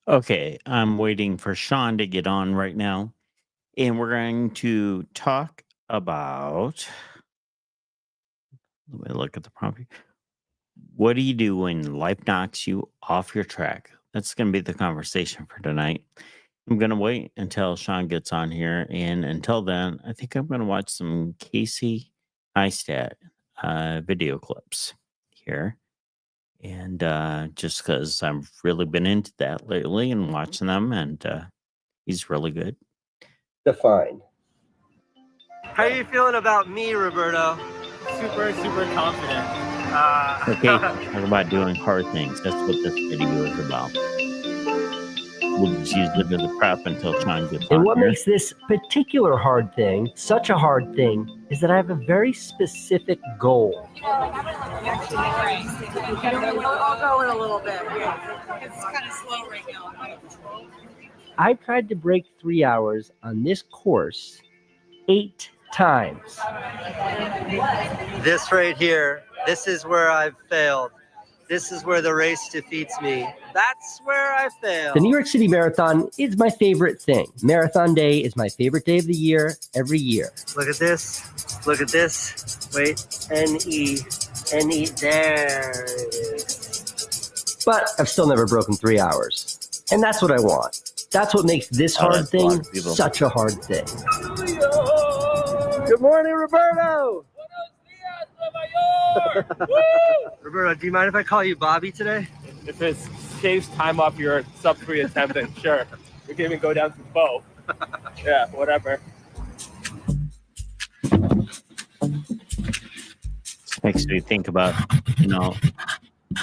Okay, I'm waiting for Sean to get on right now, and we're going to talk about. Let me look at the prompt. What do you do when life knocks you off your track? That's going to be the conversation for tonight. I'm going to wait until Sean gets on here, and until then, I think I'm going to watch some Casey Neistat video clips here. And just because I've really been into that lately and watching them, and he's really good. Define. How are you feeling about me, Roberto? Super confident. Okay, talk about doing hard things. That's what this video is about. We'll just use it as a prep until Sean gets on And what here. makes this particular hard thing such a hard thing is that I have a very specific goal. I'll go in a little bit. It's kind of slow right now. I've tried to break 3 hours on this course 8 times. This right here, this is where I've failed. This is where the race defeats me. That's where I fail. The New York City Marathon is my favorite thing. Marathon Day is my favorite day of the year, every year. Look at this. Look at this. Wait. N-E. N-E. There it is. But I've still never broken 3 hours. And that's what I want. That's what makes this hard thing such a hard thing. Good morning, Roberto. Roberto, do you mind if I call you Bobby today? If it saves time off your sub-3 attempt, then sure. We can even go down to Bo. Yeah, whatever. Makes me think about,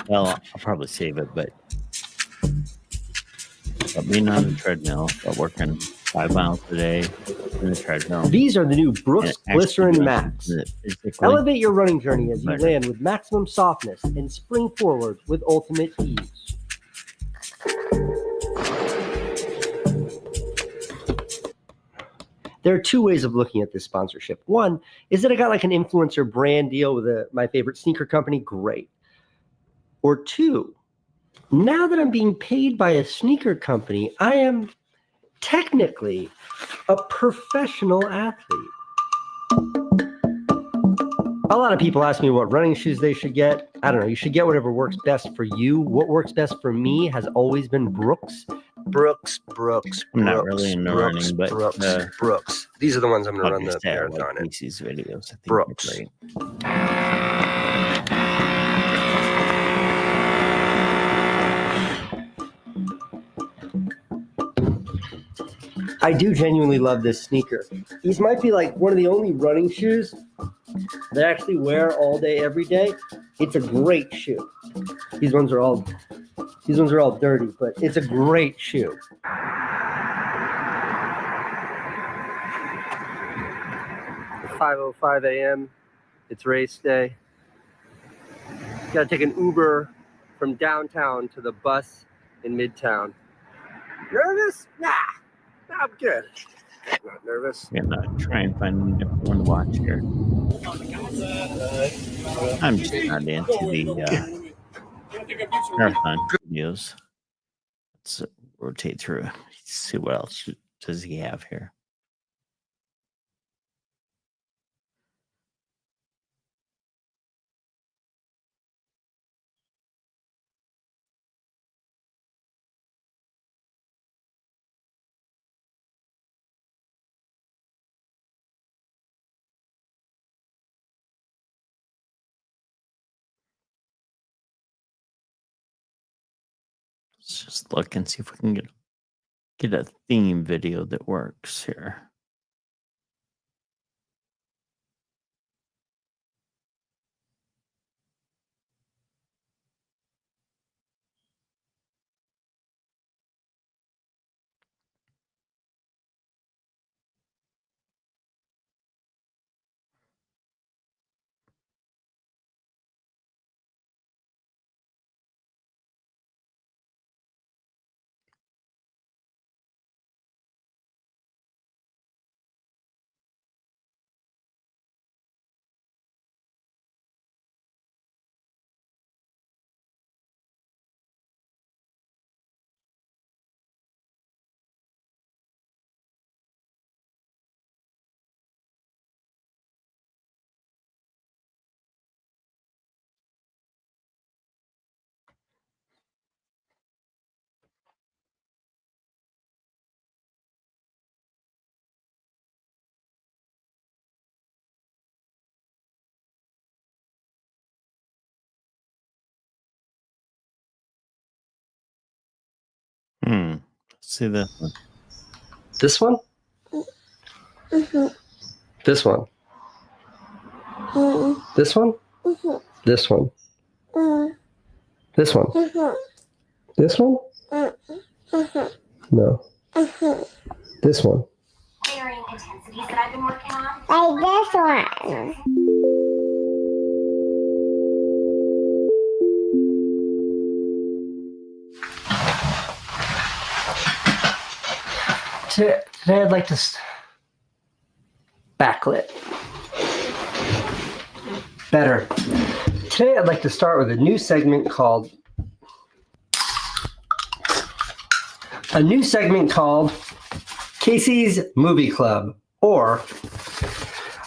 well, I'll probably save it, but being on the treadmill, but working 5 miles a day in the treadmill. These are the new Brooks Glycerin Max. Elevate your running journey as you land with maximum softness and spring forward with ultimate ease. There are 2 ways of looking at this sponsorship. One is that I got like an influencer brand deal with my favorite sneaker company. Great. Or 2, now that I'm being paid by a sneaker company, I am technically a professional athlete. A lot of people ask me what running shoes they should get. I don't know. You should get whatever works best for you. What works best for me has always been Brooks. Brooks. I'm not really into running, but Brooks. These are the ones I'm going to run the marathon in. Casey's videos. I think Brooks. Great. I do genuinely love this sneaker. These might be like one of the only running shoes that I actually wear all day, every day. It's a great shoe. These ones are all dirty, but it's a great shoe. 5:05 a.m. It's race day. Gotta take an Uber from downtown to the bus in Midtown. Nervous? Nah. I'm good. Not nervous. I'm gonna try and find a different one to watch here. I'm just not into the marathon videos. Let's rotate through. See what else does he have here. Let's just look and see if we can get a theme video that works here. See this one. This one? This one? This one? This one? This one? This one? No. This one? Varying intensities that I've been working on. Like this one. Today I'd like to backlit. Better. Today I'd like to start with a new segment called Casey's Movie Club, or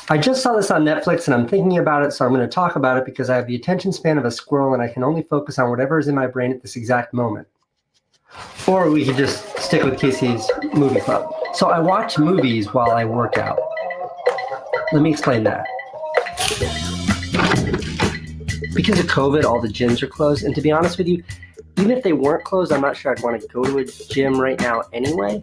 I just saw this on Netflix and I'm thinking about it, so I'm going to talk about it because I have the attention span of a squirrel and I can only focus on whatever is in my brain at this exact moment. Or we could just stick with Casey's Movie Club. So I watch movies while I work out. Let me explain that. Because of COVID, all the gyms are closed. And to be honest with you, even if they weren't closed, I'm not sure I'd want to go to a gym right now anyway.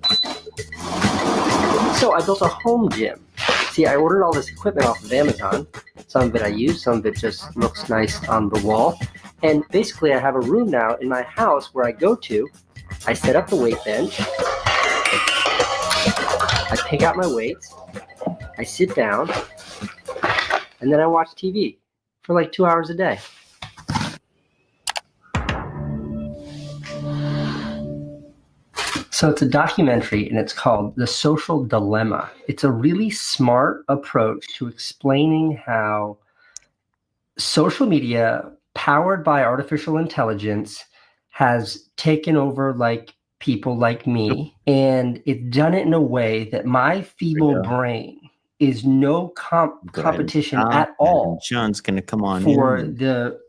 So I built a home gym. See, I ordered all this equipment off of Amazon. Some of it I use, some of it just looks nice on the wall. And basically I have a room now in my house where I go to. I set up the weight bench. I pick out my weights. I sit down. And then I watch TV for like 2 hours a day. So it's a documentary and it's called The Social Dilemma. It's a really smart approach to explaining how social media powered by artificial intelligence has taken over like people like me, and it's done it in a way that my feeble brain is no competition at all. Sean's going to come on for in. the.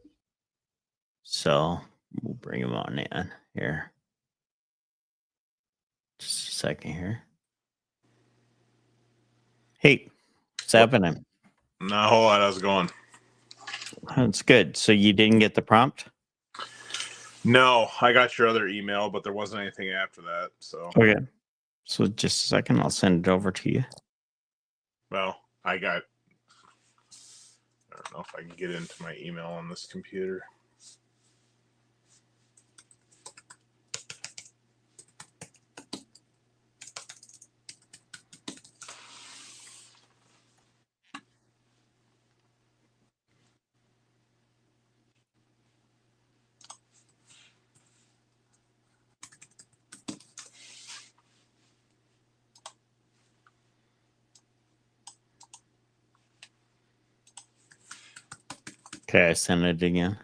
So we'll bring him on in here. Just a second here. Hey, what's happening? Not a whole lot. How's it going? That's good. So you didn't get the prompt? No, I got your other email, but there wasn't anything after that. So Okay. So just a second, I'll send it over to you. well, I don't know if I can get into my email on this computer. Okay, I sent it again.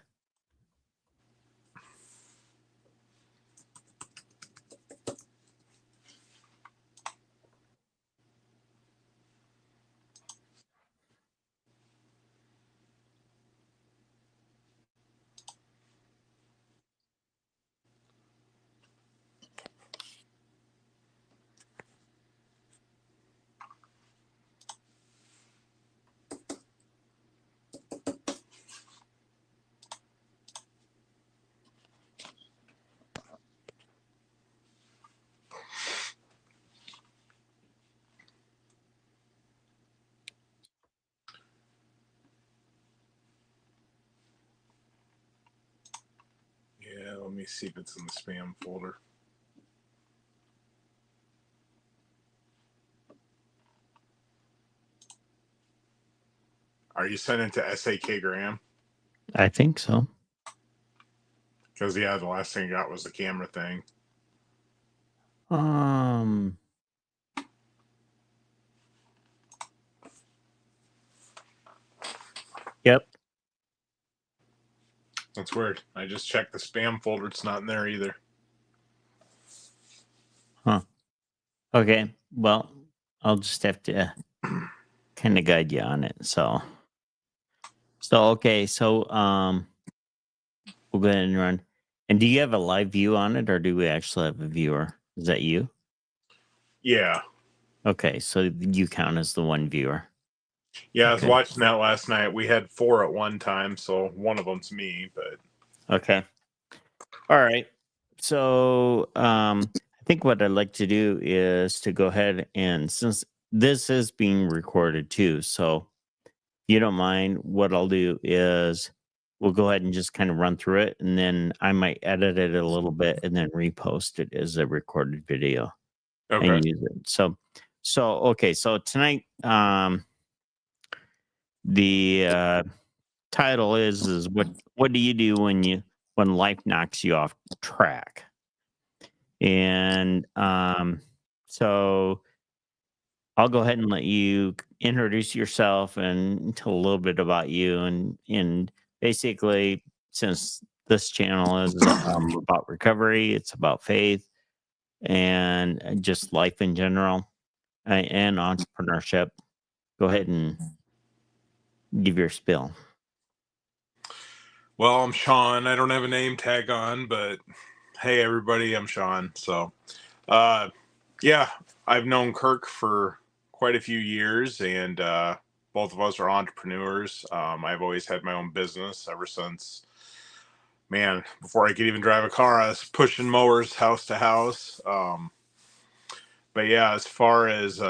Yeah, let me see if it's in the spam folder. Are you sending to SAK Graham? I think so. Because yeah, the last thing I got was the camera thing. Yep. That's weird. I just checked the spam folder. It's not in there either. Huh. Okay. Well, I'll just have to kind of guide you on it. So okay. So we'll go ahead and run. And do you have a live view on it, or do we actually have a viewer? Is that you? Yeah. Okay. So you count as the one viewer. Yeah, I was Okay. watching that last night. We had 4 at one time, so one of them's me, but Okay. All right. So I think what I'd like to do is to go ahead and, since this is being recorded too, so if you don't mind, what I'll do is we'll go ahead and just kind of run through it, and then I might edit it a little bit and then repost it as a recorded video Okay. and use it. So okay, so tonight, the title is what do you do when life knocks you off track? And so I'll go ahead and let you introduce yourself and tell a little bit about you, and basically, since this channel is about recovery, it's about faith and just life in general, and entrepreneurship. Go ahead and give your spill. Well, I'm Shawn. I don't have a name tag on, but hey, everybody, I'm Shawn. So, yeah, I've known Kirk for quite a few years, and both of us are entrepreneurs. I've always had my own business ever since, man, before I could even drive a car, I was pushing mowers house to house. But yeah, as far as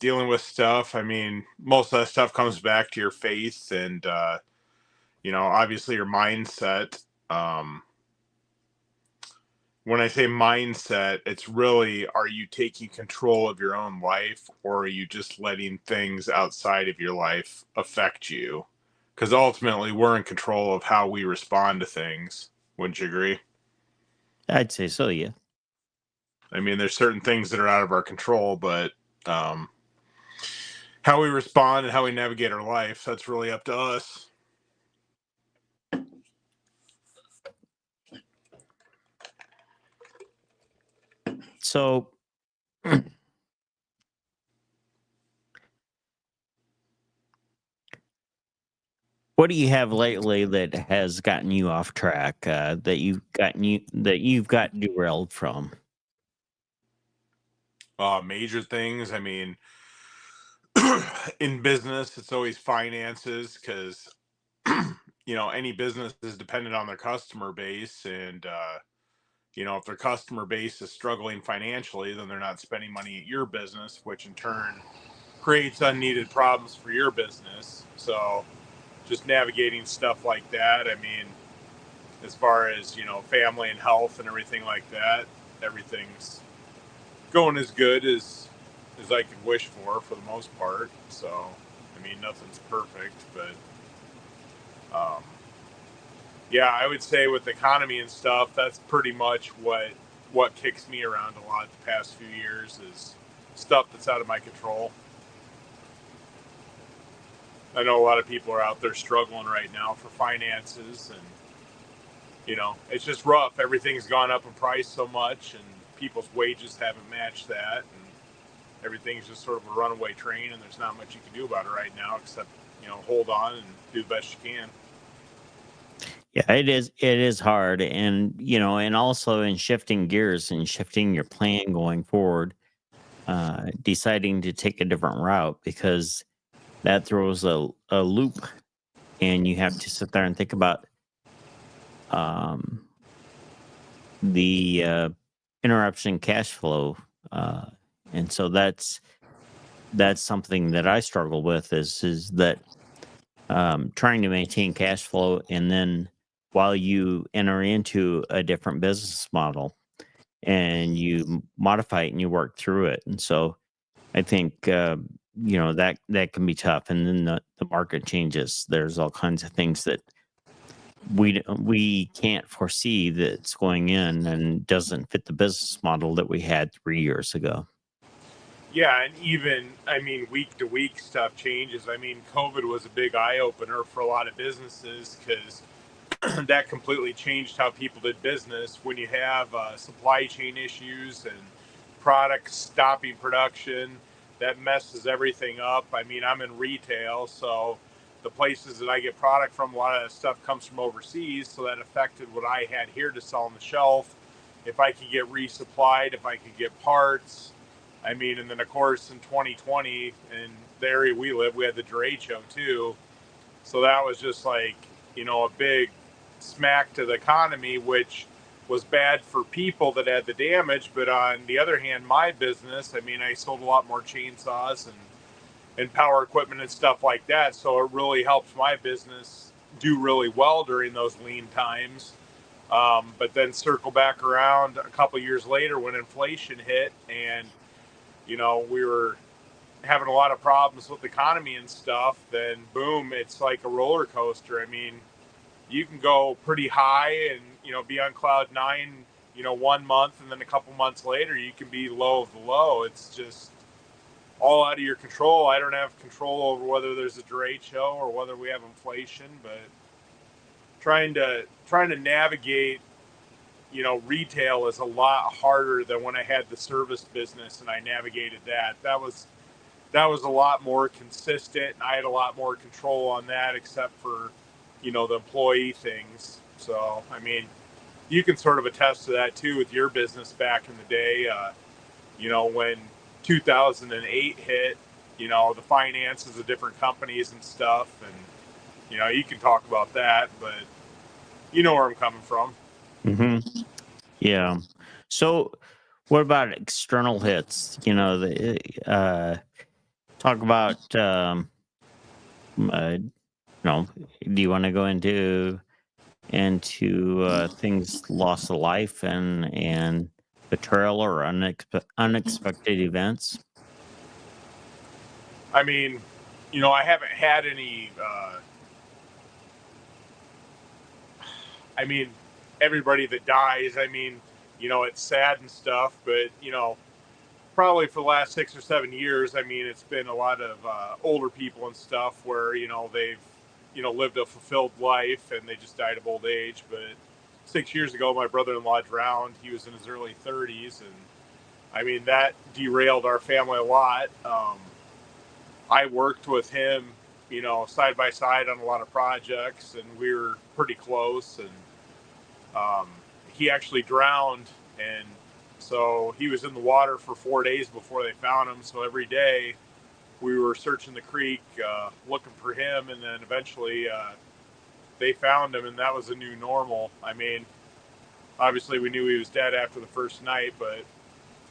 dealing with stuff, I mean, most of that stuff comes back to your faith and, obviously your mindset. When I say mindset, it's really, are you taking control of your own life, or are you just letting things outside of your life affect you? Because ultimately, we're in control of how we respond to things. Wouldn't you agree? I'd say so, yeah. I mean, there's certain things that are out of our control, but how we respond and how we navigate our life, that's really up to us. So what do you have lately that has gotten you off track, that you've got derailed from? Major things. I mean, in business, it's always finances because any business is dependent on their customer base, and if their customer base is struggling financially, then they're not spending money at your business, which in turn creates unneeded problems for your business. So just navigating stuff like that. I mean, as far as family and health and everything like that, everything's going as good as I could wish for the most part. So I mean, nothing's perfect, but yeah, I would say with the economy and stuff, that's pretty much what kicks me around a lot the past few years is stuff that's out of my control. I know a lot of people are out there struggling right now for finances, and it's just rough. Everything's gone up in price so much, and people's wages haven't matched that, and everything's just sort of a runaway train, and there's not much you can do about it right now except hold on and do the best you can. Yeah, it is hard, and and also in shifting gears and shifting your plan going forward, deciding to take a different route, because that throws a loop, and you have to sit there and think about um, the interruption cash flow, and so that's something that I struggle with, is that trying to maintain cash flow, and then while you enter into a different business model and you modify it and you work through it. And so I think that can be tough, and then the market changes. There's all kinds of things that we can't foresee that's going in and doesn't fit the business model that we had 3 years ago. Yeah, and even, I mean, week to week stuff changes. I mean, COVID was a big eye opener for a lot of businesses because that completely changed how people did business. When you have supply chain issues and products stopping production, that messes everything up. I mean, I'm in retail, so the places that I get product from, a lot of that stuff comes from overseas, so that affected what I had here to sell on the shelf. If I could get resupplied, if I could get parts. I mean, and then of course in 2020, in the area we live, we had the derecho too. So that was just like, a big smack to the economy, which was bad for people that had the damage. But on the other hand, my business, I mean, I sold a lot more chainsaws and power equipment and stuff like that. So it really helped my business do really well during those lean times. But then circle back around a couple years later when inflation hit and, you know, we were having a lot of problems with the economy and stuff, then boom, it's like a roller coaster. I mean, you can go pretty high and, you know, be on cloud nine, you know, 1 month, and then a couple months later you can be low of the low. It's just all out of your control. I don't have control over whether there's a derecho or whether we have inflation, but trying to navigate, you know, retail is a lot harder than when I had the service business and I navigated that. That was a lot more consistent, and I had a lot more control on that, except for, you know, the employee things. So, I mean, you can sort of attest to that too with your business back in the day. You know, when 2008 hit, you know, the finances of different companies and stuff, and, you know, you can talk about that, but you know where I'm coming from. Mm-hmm. Yeah. So, what about external hits? You know, talk about, you know, do you want to go into things, loss of life and betrayal or unexpected events? I mean, you know, I haven't had any, I mean, everybody that dies, I mean, you know, it's sad and stuff, but, you know, probably for the last 6 or 7 years, I mean, it's been a lot of older people and stuff where, you know, they've, you know, lived a fulfilled life and they just died of old age. But 6 years ago, my brother-in-law drowned. He was in his early 30s, and I mean, that derailed our family a lot. I worked with him, you know, side by side on a lot of projects, and we were pretty close. And he actually drowned, and so he was in the water for 4 days before they found him. So every day we were searching the creek, looking for him, and then eventually they found him, and that was a new normal. I mean, obviously we knew he was dead after the first night, but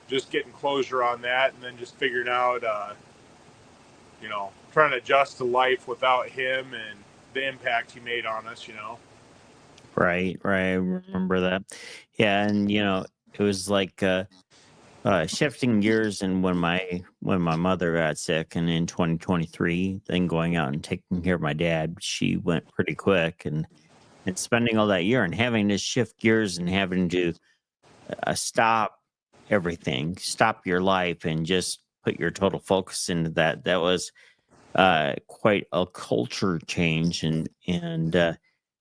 just getting closure on that, and then just figuring out, you know, trying to adjust to life without him and the impact he made on us, you know. Right, right. I remember that. Yeah, and you know, it was like shifting gears, and when my mother got sick, and in 2023, then going out and taking care of my dad, she went pretty quick, and spending all that year and having to shift gears and having to stop everything, stop your life, and just put your total focus into that. That was quite a culture change, and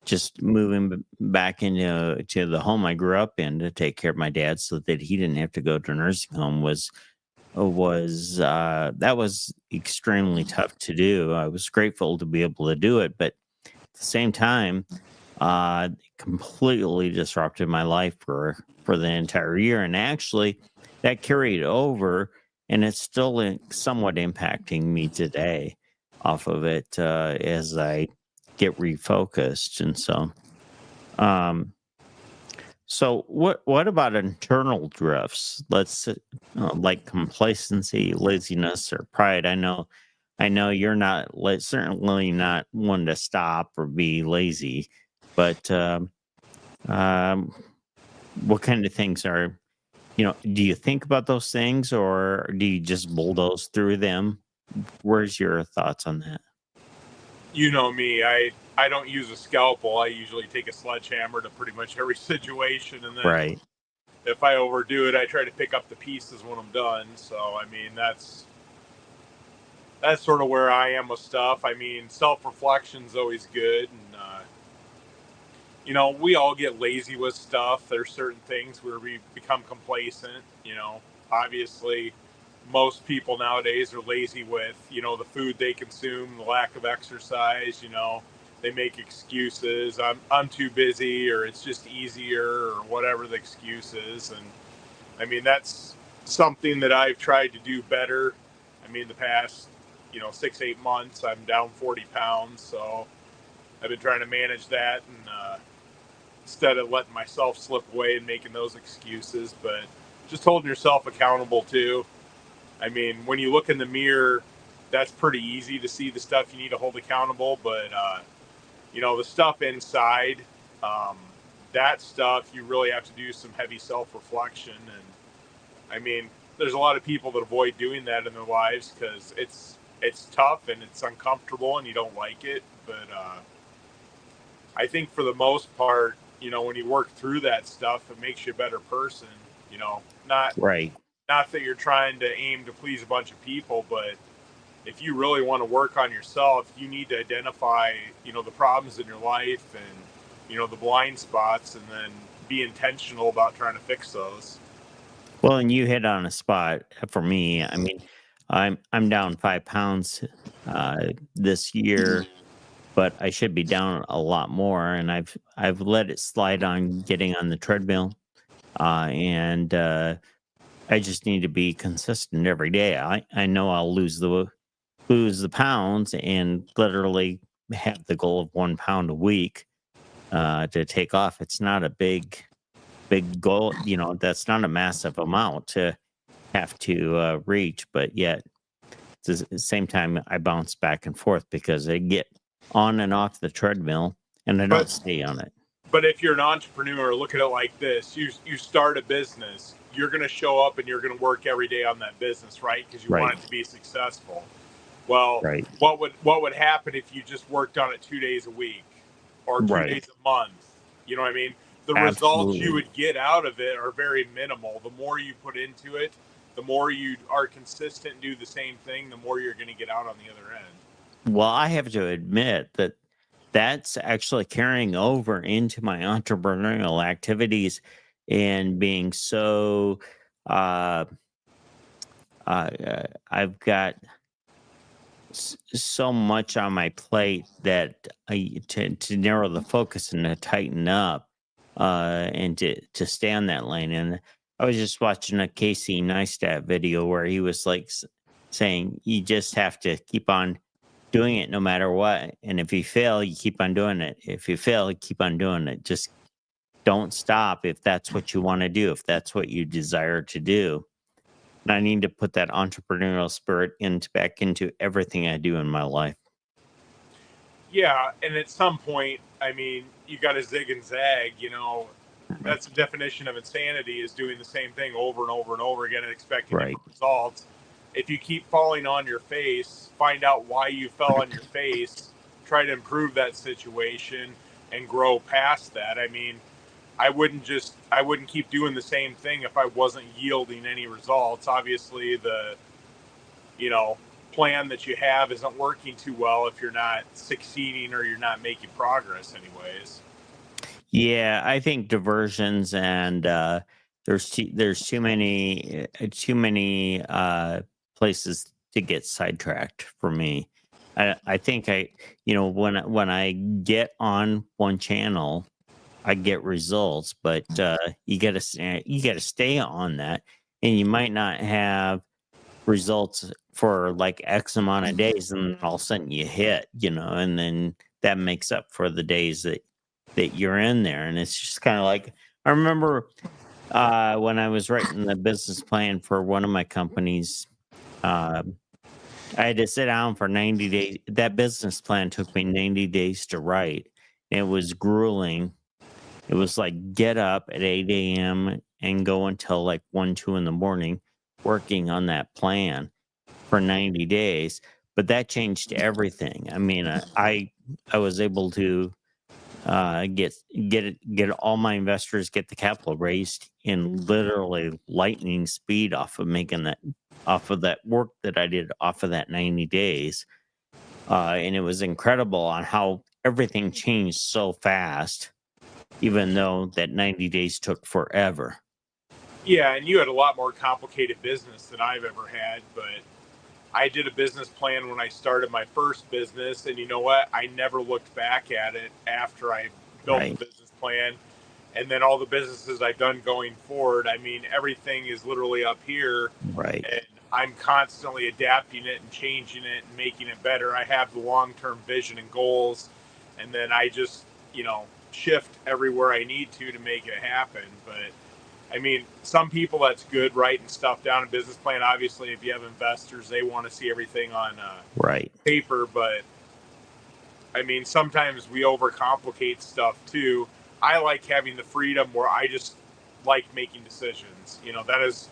just moving back into to the home I grew up in to take care of my dad so that he didn't have to go to a nursing home was that was extremely tough to do. I was grateful to be able to do it, but at the same time, it completely disrupted my life for the entire year, and actually that carried over, and it's still somewhat impacting me today off of it as I get refocused. And um so what about internal drifts? Like complacency, laziness, or pride. I know you're not, certainly not one to stop or be lazy, but um what kind of things are, do you think about those things, or do you just bulldoze through them? Where's your thoughts on that? You know me, I don't use a scalpel. I usually take a sledgehammer to pretty much every situation, and then Right. if I overdo it, I try to pick up the pieces when I'm done. So I mean, that's sort of where I am with stuff. I mean, self-reflection's always good, and you know, we all get lazy with stuff. There's certain things where we become complacent. You know, obviously, most people nowadays are lazy with, you know, the food they consume, the lack of exercise. You know, they make excuses. I'm too busy, or it's just easier, or whatever the excuse is. And I mean, that's something that I've tried to do better. I mean, the past, you know, 6-8 months, I'm down 40 pounds. So I've been trying to manage that, and instead of letting myself slip away and making those excuses. But just holding yourself accountable too. I mean, when you look in the mirror, that's pretty easy to see the stuff you need to hold accountable. But, the stuff inside, that stuff, you really have to do some heavy self-reflection. And, I mean, there's a lot of people that avoid doing that in their lives because it's tough and it's uncomfortable and you don't like it. But I think for the most part, when you work through that stuff, it makes you a better person. Not Right. not that you're trying to aim to please a bunch of people, but if you really want to work on yourself, you need to identify, the problems in your life and, the blind spots, and then be intentional about trying to fix those. Well, and you hit on a spot for me. I mean, I'm down 5 pounds this year, but I should be down a lot more. And I've let it slide on getting on the treadmill, and I just need to be consistent every day. I know I'll lose the pounds and literally have the goal of 1 pound a week to take off. It's not a big goal. That's not a massive amount to have to reach, but yet at the same time, I bounce back and forth because I get on and off the treadmill and I don't But stay on it. but if you're an entrepreneur, look at it like this: you start a business, you're going to show up and you're going to work every day on that business, right? Because you want Right. it to be successful. Well, Right. what would happen if you just worked on it 2 days a week or two Right. days a month? You know what I mean? The results you Absolutely. would get out of it are very minimal. The more you put into it, the more you are consistent and do the same thing, the more you're going to get out on the other end. Well, I have to admit that that's actually carrying over into my entrepreneurial activities and being so uh, I've got so much on my plate that to narrow the focus and to tighten up and to stay on that lane. And I was just watching a Casey Neistat video where he was like saying you just have to keep on doing it no matter what. And if you fail, you keep on doing it. If you fail, you keep on doing it. Just don't stop if that's what you want to do, if that's what you desire to do. And I need to put that entrepreneurial spirit back into everything I do in my life. Yeah, and at some point, I mean, you got to zig and zag. That's the definition of insanity: is doing the same thing over and over and over again and expecting Right. different results. If you keep falling on your face, find out why you fell on your face, try to improve that situation and grow past that. I mean, I wouldn't keep doing the same thing if I wasn't yielding any results. Obviously, the plan that you have isn't working too well if you're not succeeding or you're not making progress anyways. Yeah, I think diversions and there's too many places to get sidetracked for me. I think when I get on one channel, I get results, but you gotta stay on that, and you might not have results for like X amount of days, and then all of a sudden you hit, and then that makes up for the days that you're in there. And it's just kind of like I remember when I was writing the business plan for one of my companies, uh, I had to sit down for 90 days. That business plan took me 90 days to write. It was grueling. It was like get up at 8 a.m. and go until like 1, 2 in the morning working on that plan for 90 days. But that changed everything. I mean, I was able to get all my investors, get the capital raised in literally lightning speed off of that work that I did off of that 90 days. And it was incredible on how everything changed so fast, even though that 90 days took forever. Yeah, and you had a lot more complicated business than I've ever had, but I did a business plan when I started my first business, and you know what? I never looked back at it after I built Right. the business plan. And then all the businesses I've done going forward, I mean, everything is literally up here, Right. and I'm constantly adapting it and changing it and making it better. I have the long-term vision and goals, and then I just, shift everywhere I need to make it happen. But I mean, some people, that's good writing stuff down in business plan. Obviously, if you have investors, they want to see everything on Right. paper. But I mean, sometimes we overcomplicate stuff too. I like having the freedom where I just like making decisions. You know, that is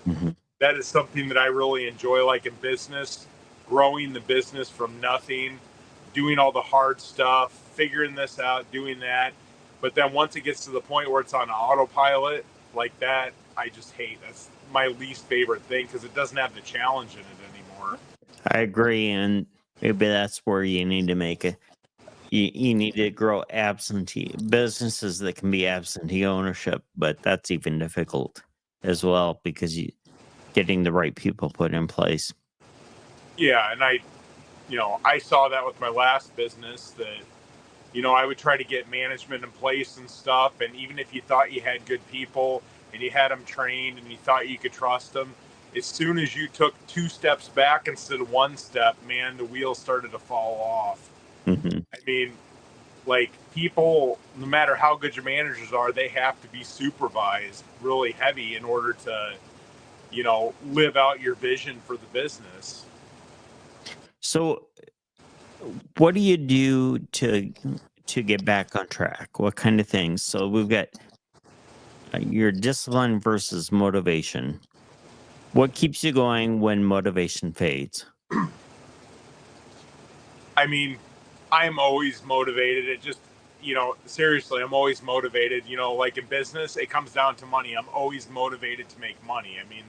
something that I really enjoy, like in business, growing the business from nothing, doing all the hard stuff, figuring this out, doing that. But then once it gets to the point where it's on autopilot like that, I just hate. That's my least favorite thing because it doesn't have the challenge in it anymore. I agree. And maybe that's where you need to make it. You need to grow absentee businesses that can be absentee ownership, but that's even difficult as well because getting the right people put in place. Yeah, and I saw that with my last business that, I would try to get management in place and stuff. And even if you thought you had good people and you had them trained and you thought you could trust them, as soon as you took 2 steps back instead of 1 step, man, the wheels started to fall off. Mm-hmm. I mean, like, people, no matter how good your managers are, they have to be supervised really heavy in order to, live out your vision for the business. So what do you do to get back on track? What kind of things? So we've got your discipline versus motivation. What keeps you going when motivation fades? I mean, I'm always motivated. It just, seriously, I'm always motivated. Like in business, it comes down to money. I'm always motivated to make money. I mean,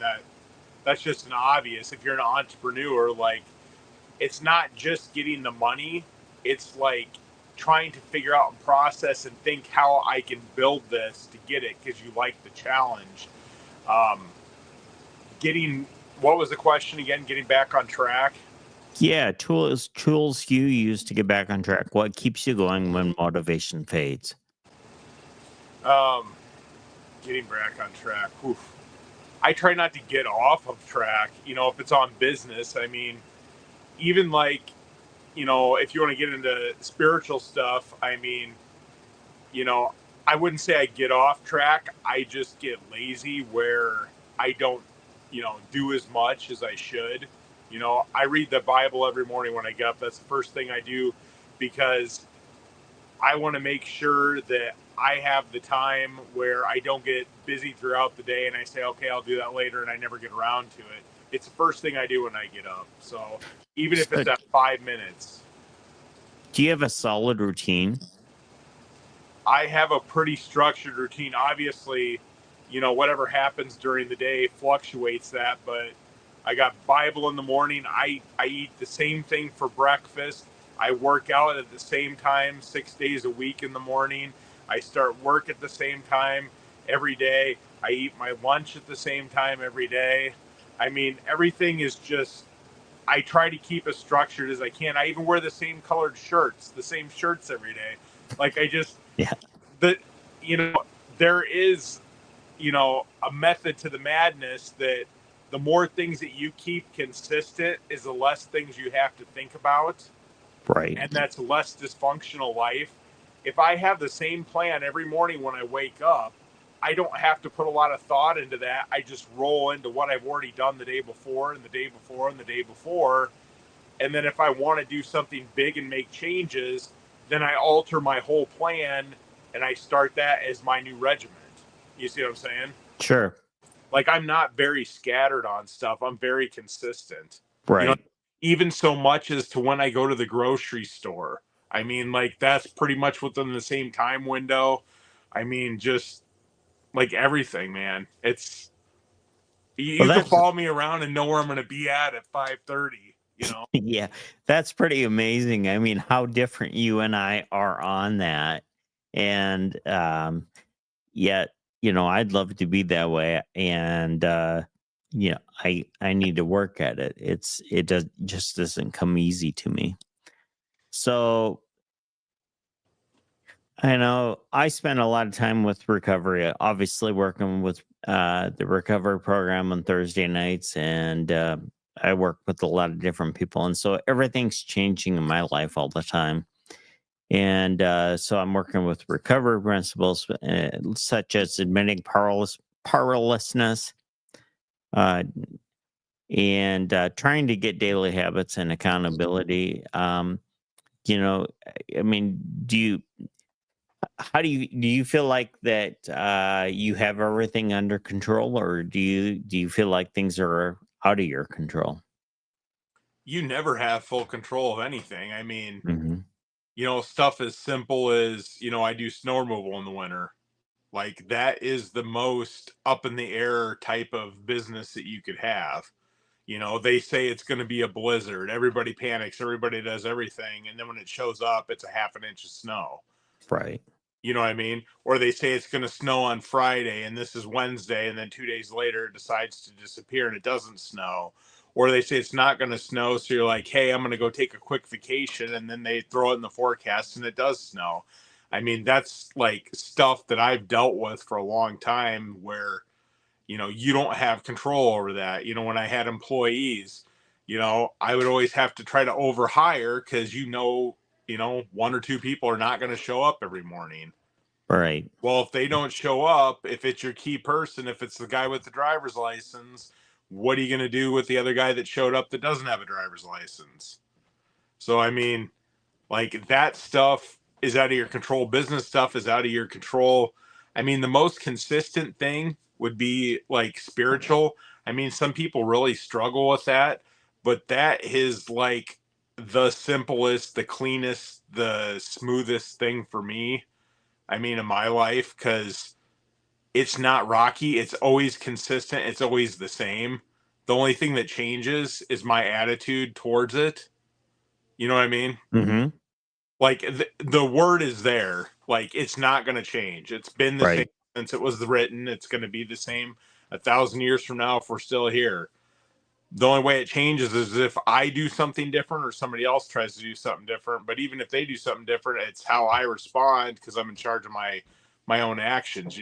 that's just an obvious. If you're an entrepreneur, like, it's not just getting the money. It's like trying to figure out and process and think how I can build this to get it because you like the challenge. What was the question again? Getting back on track? Yeah, tools you use to get back on track. What keeps you going when motivation fades? Getting back on track. Oof. I try not to get off of track, if it's on business. I mean, even like, if you want to get into spiritual stuff, I mean, I wouldn't say I get off track. I just get lazy where I don't, do as much as I should. I read the Bible every morning when I get up. That's the first thing I do because I want to make sure that I have the time where I don't get busy throughout the day and I say, okay, I'll do that later, and I never get around to it. It's the first thing I do when I get up. So even if it's at 5 minutes. Do you have a solid routine? I have a pretty structured routine. Obviously, whatever happens during the day fluctuates that, but I got Bible in the morning. I eat the same thing for breakfast. I work out at the same time 6 days a week in the morning. I start work at the same time every day. I eat my lunch at the same time every day. I mean, everything is just, I try to keep as structured as I can. I even wear the same colored shirts, the same shirts every day. Like there is, a method to the madness that the more things that you keep consistent is the less things you have to think about. Right. And that's less dysfunctional life. If I have the same plan every morning when I wake up, I don't have to put a lot of thought into that. I just roll into what I've already done the day before and the day before and the day before. And then if I want to do something big and make changes, then I alter my whole plan and I start that as my new regiment. You see what I'm saying? Sure. Like, I'm not very scattered on stuff. I'm very consistent. Right. Even so much as to when I go to the grocery store. I mean, like, that's pretty much within the same time window. I mean, just like everything, man. It's you can follow me around and know where I'm going to be at 5:30. Yeah, that's pretty amazing. I mean, how different you and I are on that, and yet, I'd love to be that way, and I need to work at it. It just doesn't come easy to me. So I know I spend a lot of time with recovery, obviously working with the recovery program on Thursday nights, and I work with a lot of different people. And so everything's changing in my life all the time. And so I'm working with recovery principles such as admitting powerlessness, uh, and trying to get daily habits and accountability. You know, I mean, how do you feel like that you have everything under control, or do you feel like things are out of your control? You never have full control of anything. I mean, Hmm. stuff as simple as, I do snow removal in the winter. Like that is the most up in the air type of business that you could have. They say it's going to be a blizzard. Everybody panics. Everybody does everything. And then when it shows up, it's a half an inch of snow. Right. You know what I mean? Or they say it's going to snow on Friday and this is Wednesday. And then 2 days later, it decides to disappear and it doesn't snow. Or they say it's not going to snow. So you're like, hey, I'm going to go take a quick vacation. And then they throw it in the forecast and it does snow. I mean, that's like stuff that I've dealt with for a long time where, you don't have control over that. When I had employees, I would always have to try to overhire because, one or two people are not going to show up every morning. Right. Well, if they don't show up, if it's your key person, if it's the guy with the driver's license, what are you going to do with the other guy that showed up that doesn't have a driver's license? So, I mean, like that stuff is out of your control. Business stuff is out of your control. I mean, the most consistent thing would be like spiritual. I mean, some people really struggle with that, but that is like the simplest, the cleanest, the smoothest thing for me. I mean, in my life, because it's not rocky. It's always consistent. It's always the same. The only thing that changes is my attitude towards it. You know what I mean? Hmm. Like the word is there. Like it's not going to change. It's been the same Right. since it was written. It's going to be the same 1,000 years from now if we're still here. The only way it changes is if I do something different or somebody else tries to do something different. But even if they do something different, it's how I respond because I'm in charge of my own actions.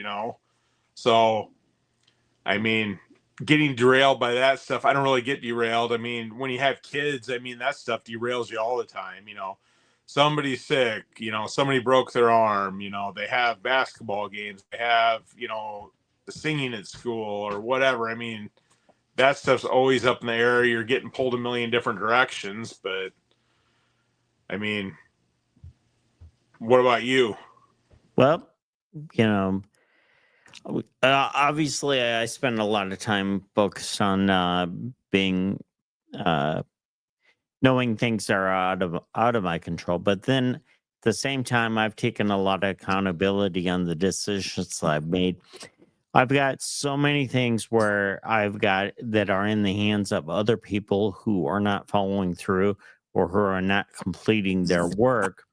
So I mean, getting derailed by that stuff, I don't really get derailed. I mean, when you have kids, I mean, that stuff derails you all the time. Somebody's sick, somebody broke their arm, they have basketball games, they have, singing at school or whatever. I mean, that stuff's always up in the air. You're getting pulled a million different directions. But I mean, what about you? Well, you know, obviously, I spend a lot of time focused on being uh, knowing things are out of my control. But then, at the same time, I've taken a lot of accountability on the decisions I've made. I've got so many things where I've got that are in the hands of other people who are not following through or who are not completing their work,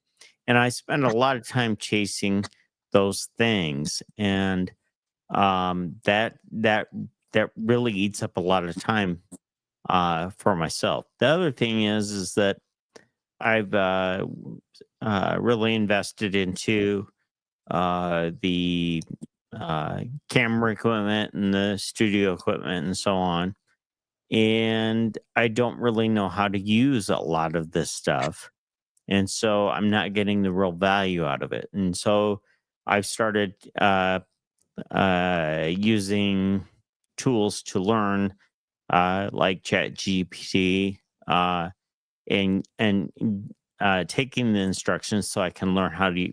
and I spend a lot of time chasing those things, and that really eats up a lot of time for myself. The other thing is that I've really invested into the camera equipment and the studio equipment and so on. And I don't really know how to use a lot of this stuff. And so I'm not getting the real value out of it. And so I've started using tools to learn, like Chat GPT, and taking the instructions so I can learn how to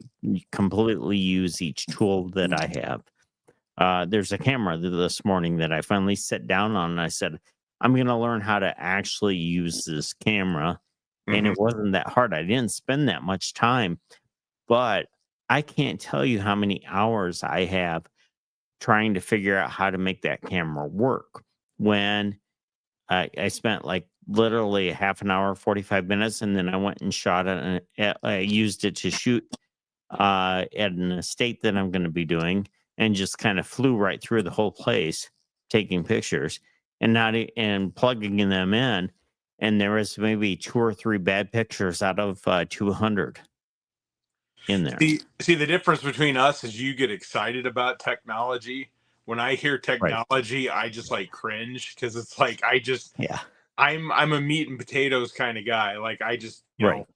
completely use each tool that I have. There's a camera this morning that I finally sat down on, and I said, I'm going to learn how to actually use this camera. And Mm-hmm. it wasn't that hard. I didn't spend that much time, but I can't tell you how many hours I have trying to figure out how to make that camera work. When I spent like literally a half an hour, 45 minutes, and then I went and shot it, and I used it to shoot at an estate that I'm going to be doing, and just kind of flew right through the whole place, taking pictures and and plugging them in. And there was maybe two or three bad pictures out of 200 in there. See, the difference between us is you get excited about technology. When I hear Right. technology, I just like cringe because it's like Yeah. I'm a meat and potatoes kind of guy. Like I just Right.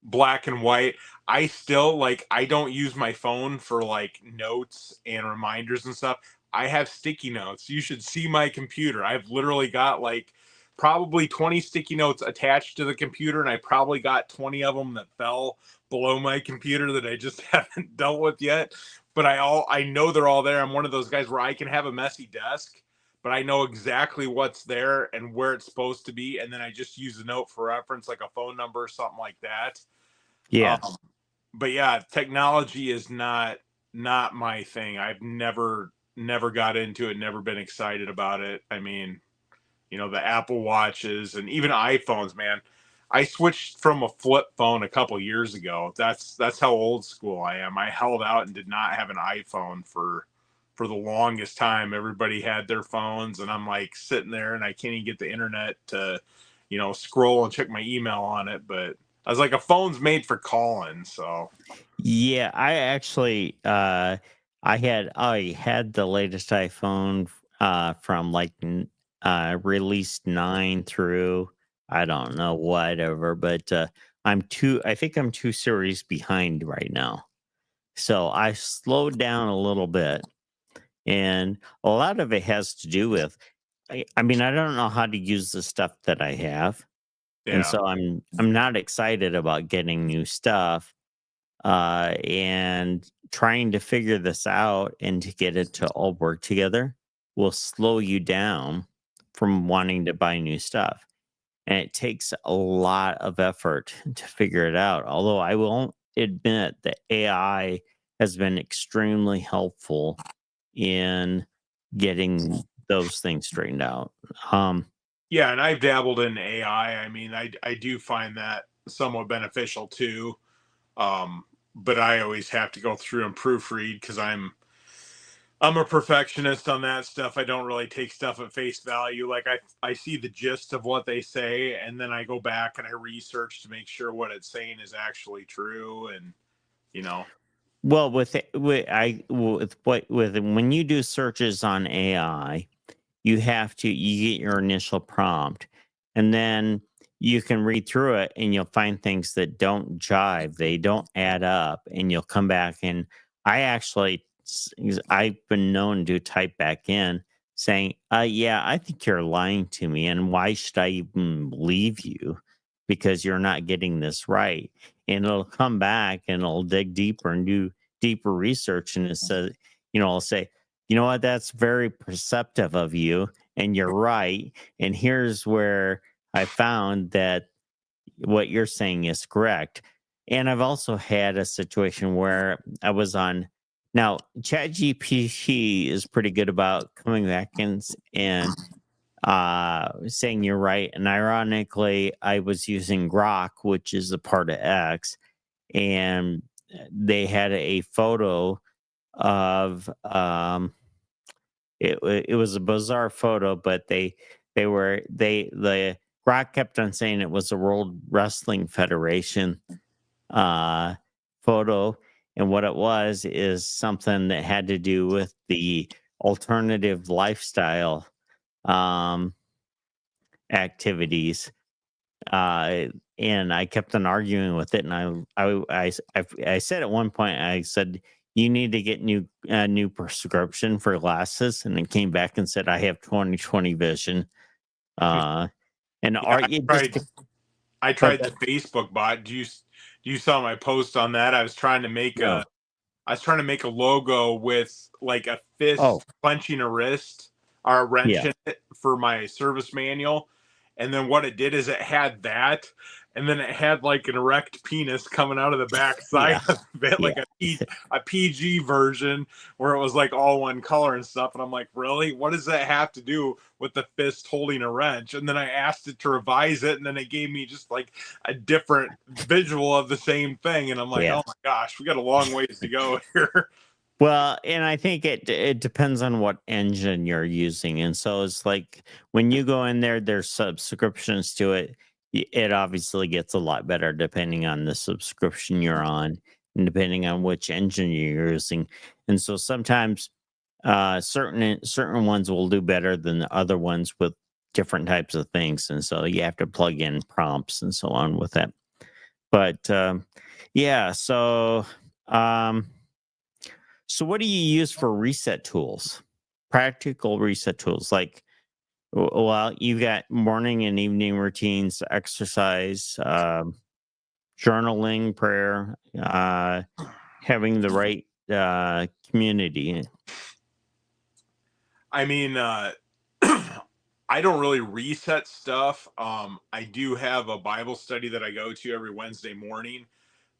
black and white. I still like, I don't use my phone for like notes and reminders and stuff. I have sticky notes. You should see my computer. I've literally got like probably 20 sticky notes attached to the computer, and I probably got 20 of them that fell below my computer that I just haven't dealt with yet. But I know they're all there. I'm one of those guys where I can have a messy desk, but I know exactly what's there and where it's supposed to be, and then I just use a note for reference, like a phone number or something like that. Yeah. But yeah, technology is not my thing. I've never got into it, never been excited about it. I mean, you know, the Apple Watches and even iPhones, man. I switched from a flip phone a couple years ago. That's how old school I am. I held out and did not have an iPhone for the longest time. Everybody had their phones, and I'm like sitting there and I can't even get the internet to, you know, scroll and check my email on it. But I was like, a phone's made for calling. So Yeah, I actually I had the latest iPhone from like release 9 through I don't know whatever, but I think I'm 2 series behind right now. So I slowed down a little bit, and a lot of it has to do with I mean, I don't know how to use the stuff that I have. And yeah. so I'm not excited about getting new stuff and trying to figure this out and to get it to all work together will slow you down from wanting to buy new stuff. And it takes a lot of effort to figure it out. Although I will admit that AI has been extremely helpful in getting those things straightened out. Yeah, and I've dabbled in AI. I mean, I do find that somewhat beneficial too. But I always have to go through and proofread because I'm a perfectionist on that stuff. I don't really take stuff at face value. Like I see the gist of what they say, and then I go back and I research to make sure what it's saying is actually true. And you know, Well, with when you do searches on AI, you get your initial prompt, and then you can read through it, and you'll find things that don't jive, they don't add up, and you'll come back and I've been known to type back in saying, yeah, I think you're lying to me, and why should I even believe you? Because you're not getting this right." And it'll come back and it'll dig deeper and do deeper research, and it says, I'll say, "You know what? That's very perceptive of you, and you're right. And here's where I found that what you're saying is correct." And I've also had a situation where I was on. Now, ChatGPT is pretty good about coming back and saying you're right. And ironically, I was using Grok, which is a part of X, and they had a photo of it was a bizarre photo, but the Rock kept on saying it was a World Wrestling Federation photo, and what it was is something that had to do with the alternative lifestyle activities. And I kept on arguing with it, and I said at one point, I said, "You need to get new prescription for glasses," and it came back and said, "I have 20/20 vision." And yeah, it just I tried the Facebook bot. Do you saw my post on that? I was trying to make no. a logo with like a fist clenching a wrist or a wrench in it for my service manual. And then what it did is it had that, and then it had like an erect penis coming out of the back side of it, like a PG version where it was like all one color and stuff. And I'm like, really? What does that have to do with the fist holding a wrench? And then I asked it to revise it, and then it gave me just like a different visual of the same thing. And I'm like, oh my gosh, we got a long ways to go here. Well, and I think it depends on what engine you're using. And so it's like when you go in there, there's subscriptions to it. It obviously gets a lot better depending on the subscription you're on and depending on which engine you're using. And so sometimes certain ones will do better than the other ones with different types of things. And so you have to plug in prompts and so on with that. But yeah, so what do you use for reset tools? Practical reset tools, like, well, you've got morning and evening routines, exercise, journaling, prayer, having the right community. I mean, I don't really reset stuff. I do have a Bible study that I go to every Wednesday morning.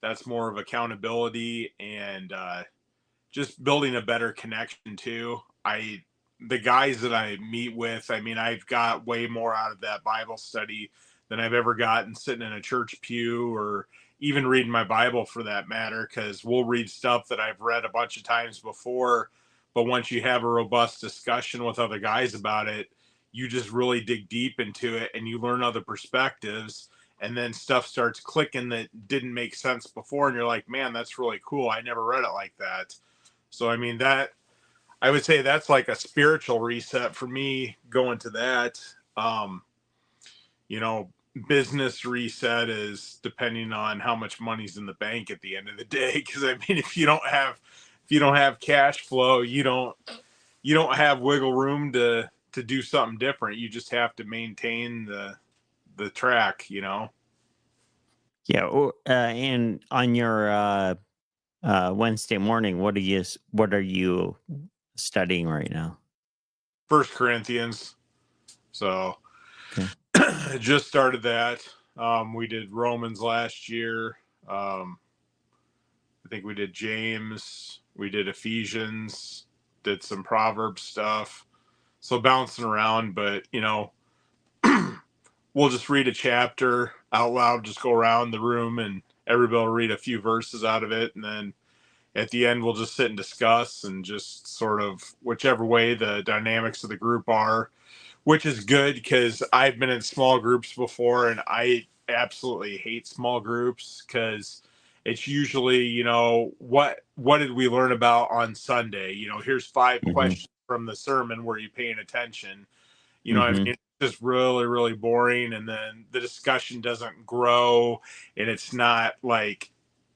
That's more of accountability and just building a better connection too. The guys that I meet with, I mean, I've got way more out of that Bible study than I've ever gotten sitting in a church pew or even reading my Bible for that matter, because we'll read stuff that I've read a bunch of times before. But once you have a robust discussion with other guys about it, you just really dig deep into it and you learn other perspectives. And then stuff starts clicking that didn't make sense before. And you're like, man, that's really cool. I never read it like that. So, I mean, I would say that's like a spiritual reset for me going to that. You know, business reset is depending on how much money's in the bank at the end of the day. Cause I mean, if you don't have cash flow, you don't have wiggle room to do something different. You just have to maintain the track, you know? Yeah. And on your Wednesday morning, what are you studying right now? 1 Corinthians. So Okay. just started that. We did Romans last year. I think we did James. We did Ephesians. Did some Proverbs stuff. So bouncing around, but you know, we'll just read a chapter out loud. Just go around the room, and everybody will read a few verses out of it, and then at the end we'll just sit and discuss, and just sort of whichever way the dynamics of the group are, which is good because I've been in small groups before and I absolutely hate small groups because it's usually, you know, what did we learn about on Sunday? You know, here's 5 Mm-hmm. questions from the sermon. Were you paying attention? You know, Mm-hmm. I mean, it's just really, really boring. And then the discussion doesn't grow and it's not like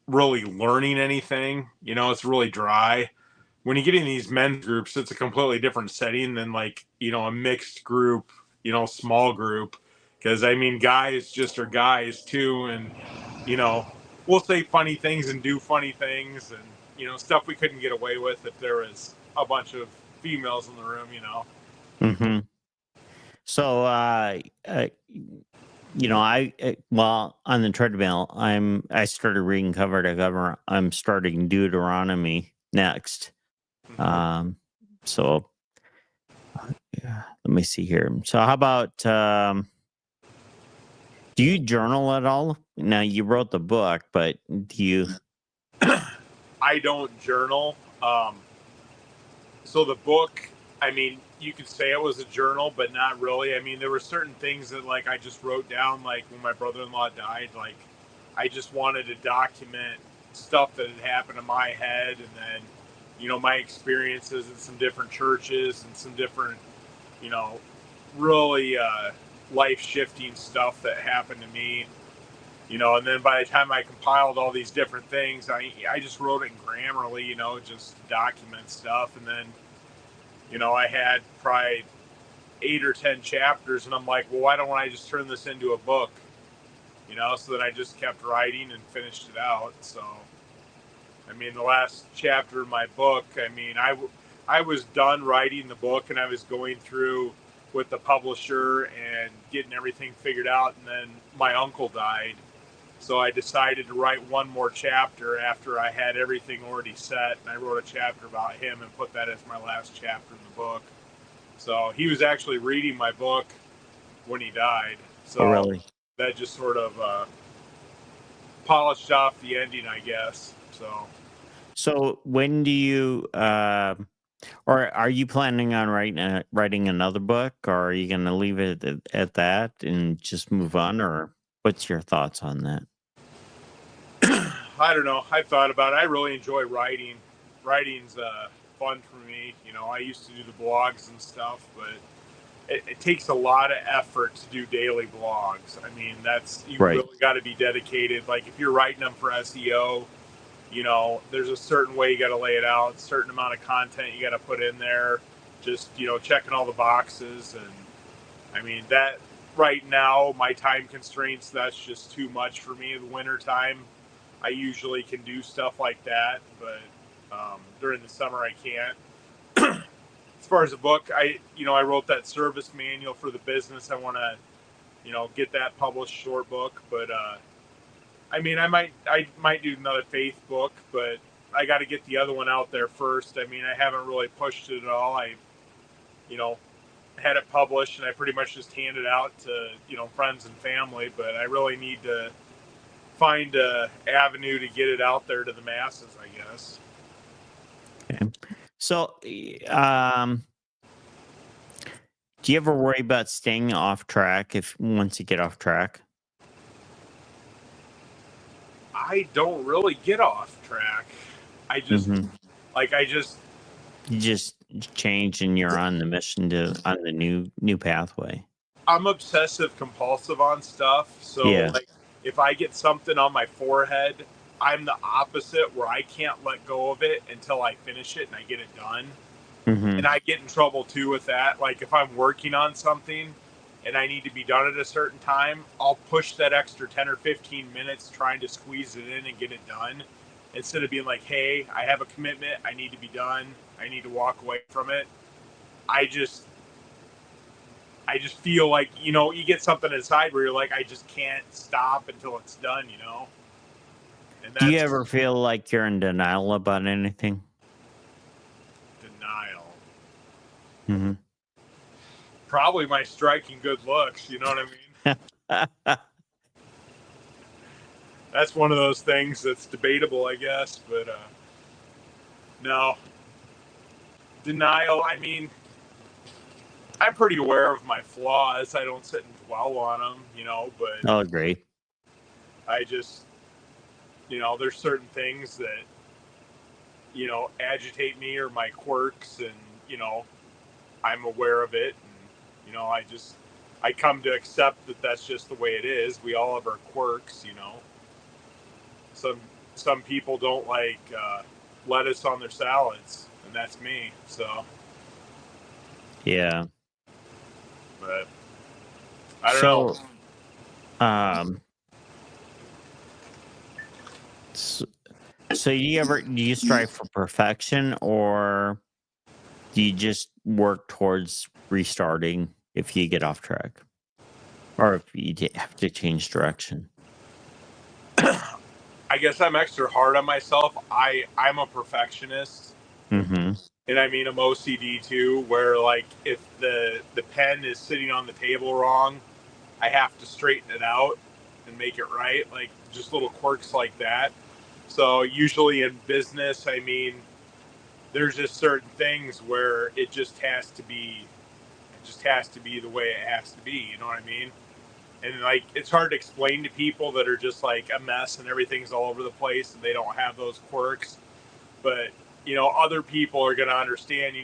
really learning anything. You know, it's really dry. When you get in these men's groups, it's a completely different setting than like, you know, a mixed group, you know, small group. Because I mean, guys just are guys too. And, you know, we'll say funny things and do funny things and, you know, stuff we couldn't get away with if there was a bunch of females in the room, you know. Mm-hmm. So, you know, well, on the treadmill, I started reading cover to cover. I'm starting Deuteronomy next. So yeah, let me see here. So how about, do you journal at all? Now you wrote the book, but do you? I don't journal. So the book, I mean, you could say it was a journal, but not really. I mean, there were certain things that like I just wrote down, like when my brother-in-law died, like I just wanted to document stuff that had happened in my head, and then, you know, my experiences in some different churches and some different, you know, really life-shifting stuff that happened to me. You know, and then by the time I compiled all these different things, I just wrote it in Grammarly, you know, just document stuff. And then, you know, I had probably 8 or 10 chapters, and I'm like, well, why don't I just turn this into a book? You know, so then I just kept writing and finished it out. So, I mean, the last chapter of my book, I mean, I was done writing the book, and I was going through with the publisher and getting everything figured out, and then my uncle died. So I decided to write one more chapter after I had everything already set, and I wrote a chapter about him and put that as my last chapter in the book. So he was actually reading my book when he died. So Oh, really? that just sort of polished off the ending, I guess. So when do you, or are you planning on writing another book, or are you going to leave it at that and just move on, or what's your thoughts on that? I don't know. I thought about it. I really enjoy writing. Writing's fun for me. You know, I used to do the blogs and stuff, but it takes a lot of effort to do daily vlogs. I mean, you Right. really got to be dedicated. Like if you're writing them for SEO, there's a certain way you got to lay it out, certain amount of content you got to put in there, just, checking all the boxes. And I mean, that right now, my time constraints, that's just too much for me in the winter time. I usually can do stuff like that, but during the summer I can't. As far as a book, I wrote that service manual for the business. I want to, get that published, short book. But I mean, I might do another faith book, but I got to get the other one out there first. I mean, I haven't really pushed it at all. I, had it published, and I pretty much just handed it out to friends and family. But I really need to find a avenue to get it out there to the masses, I guess. Okay. So, do you ever worry about staying off track once you get off track? I don't really get off track. I just Mhm. You just change and you're on the mission on the new pathway. I'm obsessive compulsive on stuff. So Yeah. like if I get something on my forehead, I'm the opposite, where I can't let go of it until I finish it and I get it done. Mhm. And I get in trouble too with that. Like if I'm working on something and I need to be done at a certain time, I'll push that extra 10 or 15 minutes trying to squeeze it in and get it done, instead of being like, hey, I have a commitment, I need to be done, I need to walk away from it. I just feel like, you get something inside where you're like, I just can't stop until it's done, And Do you that's ever feel like you're in denial about anything? denial. Mhm. Probably my striking good looks, you know what I mean? That's one of those things that's debatable, I guess, but no. Denial, I mean, I'm pretty aware of my flaws. I don't sit and dwell on them, but Oh, great. I just, there's certain things that, agitate me, or my quirks, and, I'm aware of it. And, I come to accept that that's just the way it is. We all have our quirks, Some people don't like lettuce on their salads, and that's me. So, Yeah. but I don't know. Um, so, so do you strive for perfection, or do you just work towards restarting if you get off track, or if you have to change direction? I guess I'm extra hard on myself. I'm a perfectionist, Mm-hmm. and I mean I'm OCD too. Where like if the pen is sitting on the table wrong, I have to straighten it out and make it right. Like just little quirks like that. So usually in business, I mean, there's just certain things where it just has to be the way it has to be. You know what I mean? And like it's hard to explain to people that are just like a mess and everything's all over the place and they don't have those quirks. But other people are going to understand.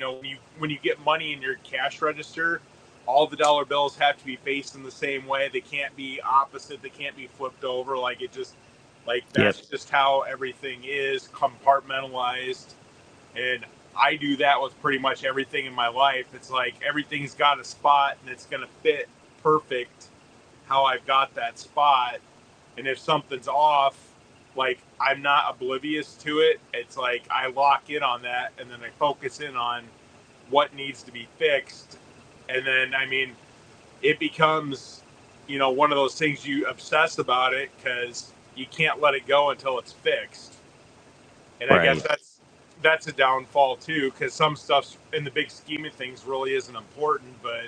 When you get money in your cash register, all the dollar bills have to be facing the same way. They can't be opposite. They can't be flipped over. Like it just like that's just how everything is compartmentalized. And I do that with pretty much everything in my life. It's like everything's got a spot and it's going to fit perfect how I've got that spot. And if something's off, like I'm not oblivious to it. It's like I lock in on that and then I focus in on what needs to be fixed. And then, I mean, it becomes, one of those things you obsess about it because you can't let it go until it's fixed. And I guess that's a downfall too, because some stuff in the big scheme of things really isn't important, but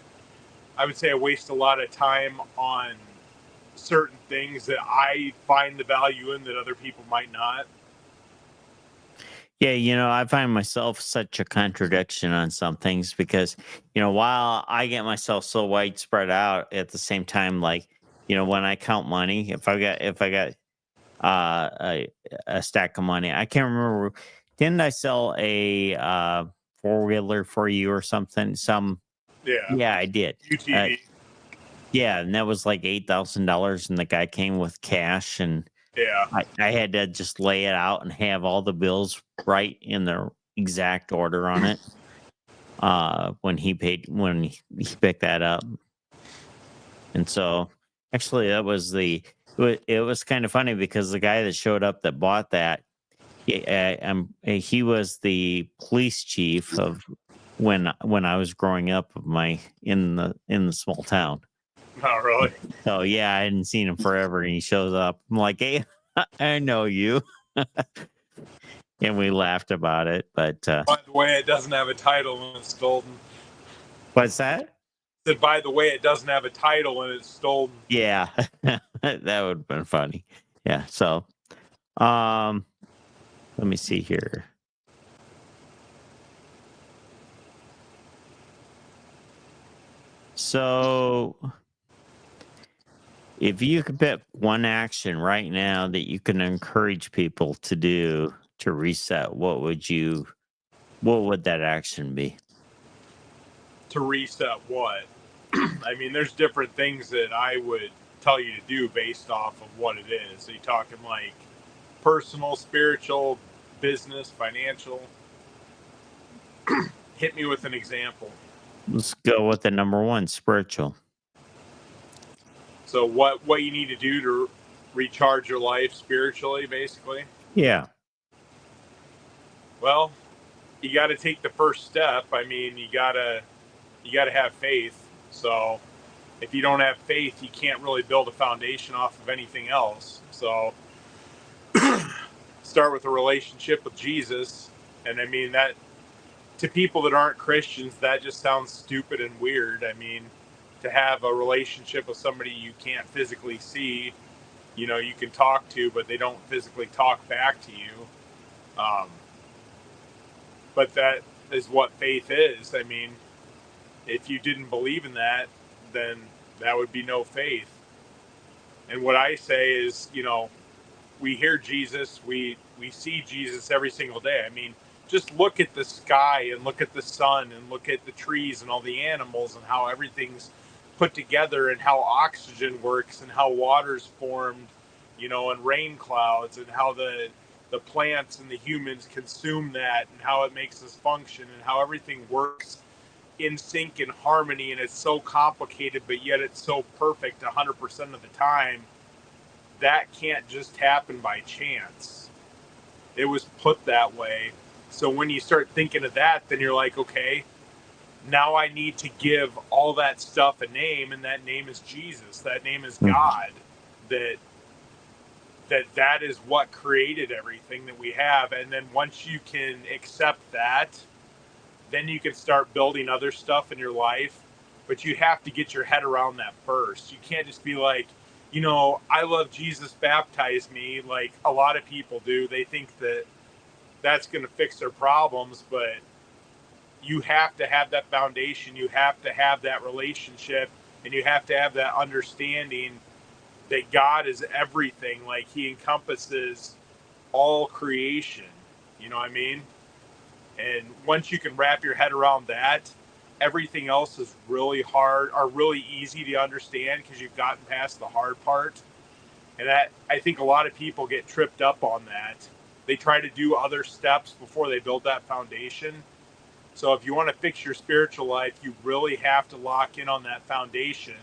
I would say I waste a lot of time on certain things that I find the value in that other people might not. Yeah, I find myself such a contradiction on some things because, while I get myself so widespread out at the same time, like, when I count money, if I got a stack of money, I can't remember, didn't I sell a four-wheeler for you or something? Yeah, I did. UTV. Yeah, and that was like $8,000, and the guy came with cash, and Yeah. I had to just lay it out and have all the bills right in the exact order on it. When he picked that up, and so actually it was kind of funny because the guy that showed up that bought that, he was the police chief of when I was growing up of in the small town. Not really. So yeah, I hadn't seen him forever, and he shows up. I'm like, hey, I know you. And we laughed about it. But By the way, it doesn't have a title when it's stolen. what's that? Said, by the way, it doesn't have a title when it's stolen. Yeah, that would have been funny. Yeah. So, let me see here. So, if you could pick one action right now that you can encourage people to do to reset, what would that action be? To reset what? I mean, there's different things that I would tell you to do based off of what it is. Are you talking like personal, spiritual, business, financial? Hit me with an example. Let's go with the number one, spiritual. So what you need to do to recharge your life spiritually, basically? Yeah. Well, you got to take the first step. I mean, you got to have faith. So if you don't have faith, you can't really build a foundation off of anything else. So start with a relationship with Jesus. And I mean, that to people that aren't Christians, that just sounds stupid and weird. I mean, to have a relationship with somebody you can't physically see, you can talk to, but they don't physically talk back to you. But that is what faith is. I mean, if you didn't believe in that, then that would be no faith. And what I say is, we hear Jesus, we see Jesus every single day. I mean, just look at the sky and look at the sun and look at the trees and all the animals and how everything's put together and how oxygen works and how water's formed, and rain clouds and how the plants and the humans consume that and how it makes us function and how everything works in sync and harmony, and it's so complicated, but yet it's so perfect 100% of the time. That can't just happen by chance. It was put that way. So when you start thinking of that, then you're like, okay, now I need to give all that stuff a name, and that name is Jesus. That name is God. That is what created everything that we have. And then once you can accept that, then you can start building other stuff in your life. But you have to get your head around that first. You can't just be like, I love Jesus, baptize me, like a lot of people do. They think that that's going to fix their problems, but you have to have that foundation. You have to have that relationship, and you have to have that understanding that God is everything. Like, he encompasses all creation. You know what I mean? And once you can wrap your head around that, everything else is really hard or really easy to understand because you've gotten past the hard part. And that, I think a lot of people get tripped up on that. They try to do other steps before they build that foundation. So if you want to fix your spiritual life, you really have to lock in on that foundation.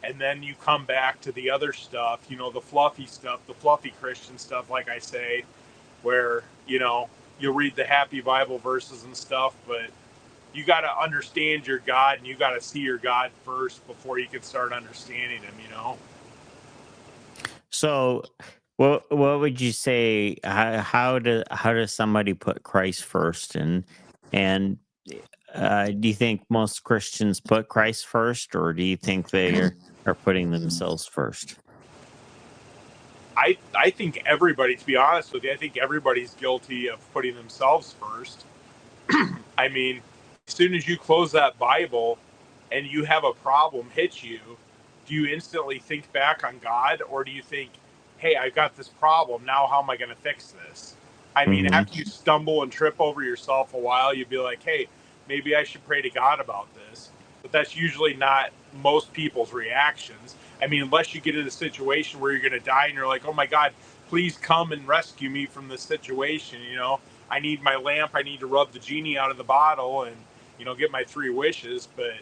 And then you come back to the other stuff, the fluffy stuff, the fluffy Christian stuff, like I say, where, you'll read the happy Bible verses and stuff, but you got to understand your God, and you got to see your God first before you can start understanding him, So, what would you say? How does somebody put Christ first? And do you think most Christians put Christ first, or do you think they are putting themselves first? I think everybody, to be honest with you, I think everybody's guilty of putting themselves first. I mean, as soon as you close that Bible and you have a problem hit you, do you instantly think back on God, or do you think, hey, I got this problem, now how am I going to fix this? I mean, after you stumble and trip over yourself a while, you'd be like, hey, maybe I should pray to God about this. but that's usually not most people's reactions. I mean, unless you get in a situation where you're going to die and you're like, oh my God, please come and rescue me from this situation. You know, I need my lamp. I need to rub the genie out of the bottle and, you know, get my 3 wishes. But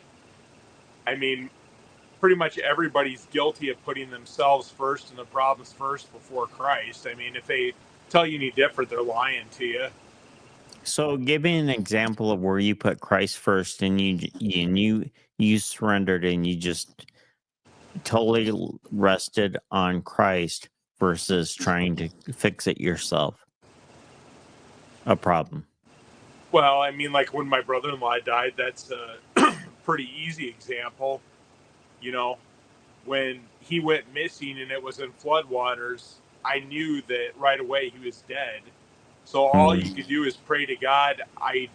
I mean, pretty much everybody's guilty of putting themselves first and the problems first before Christ. I mean, if they tell you any different, they're lying to you. So, give me an example of where you put Christ first, and you surrendered, and you just totally rested on Christ versus trying to fix it yourself. A problem. Well, I mean, like when my brother-in-law died, that's a pretty easy example. You know, when he went missing and it was in floodwaters, I knew that right away he was dead. So all you could do is pray to God. I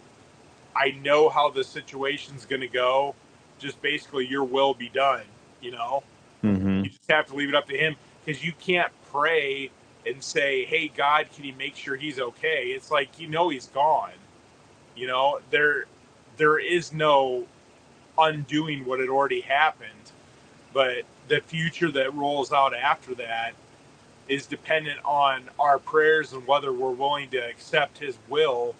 know how the situation's going to go. Just basically, your will be done. You know, Mm-hmm. you just have to leave it up to Him, because you can't pray and say, "Hey, God, can you make sure he's okay?" It's like, you know, he's gone. You know, there is no undoing what had already happened, but the future that rolls out after that is dependent on our prayers and whether we're willing to accept his will.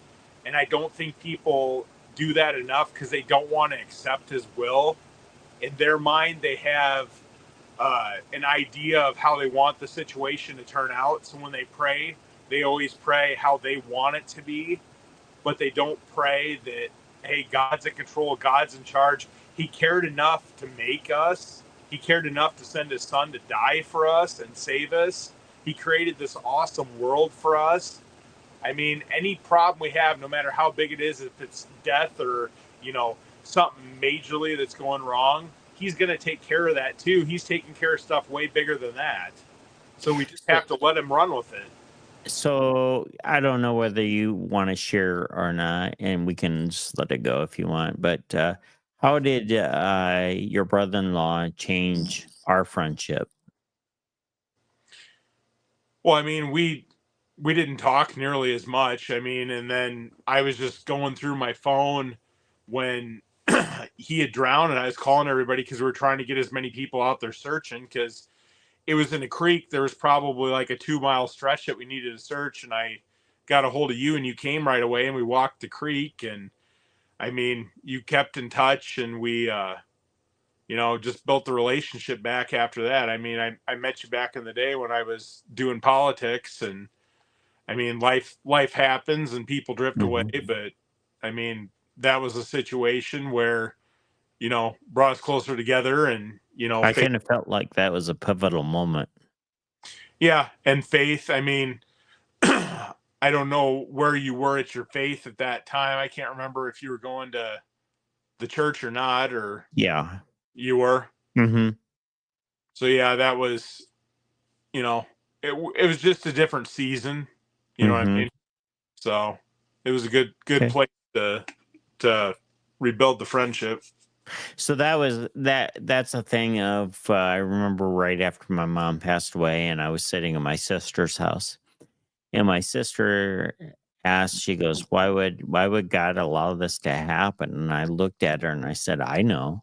And I don't think people do that enough, because they don't want to accept his will. In their mind, they have an idea of how they want the situation to turn out. So when they pray, they always pray how they want it to be, but they don't pray that, hey, God's in control, God's in charge. He cared enough to make us. He cared enough to send his son to die for us and save us. He created this awesome world for us. I mean, any problem we have, no matter how big it is, if it's death or, you know, something majorly that's going wrong, he's going to take care of that too. He's taking care of stuff way bigger than that. So we just have to let him run with it. So I don't know whether you want to share or not, and we can just let it go if you want. But how did your brother-in-law change our friendship? Well, I mean, we didn't talk nearly as much. I mean, and then I was just going through my phone when he had drowned, and I was calling everybody because we were trying to get as many people out there searching, because it was in a creek. There was probably like a 2-mile stretch that we needed to search, and I got a hold of you, and you came right away, and we walked the creek. And I mean, you kept in touch, and we you know, just built the relationship back after that. I mean, I met you back in the day when I was doing politics, and I mean, life happens and people drift away, Mm-hmm. but I mean, that was a situation where, you know, brought us closer together. And, you know, I faith, kind of felt like that was a pivotal moment. yeah, and faith. I mean, I don't know where you were at your faith at that time. I can't remember if you were going to the church or not, or Yeah. you were. Mm-hmm. So yeah, that was, you know, it was just a different season. You know what I Mm-hmm. mean? So it was a good Okay. place to rebuild the friendship. So that's a thing of I remember right after my mom passed away, and I was sitting in my sister's house, and my sister asked, she goes, why would God allow this to happen? And I looked at her and I said, I know.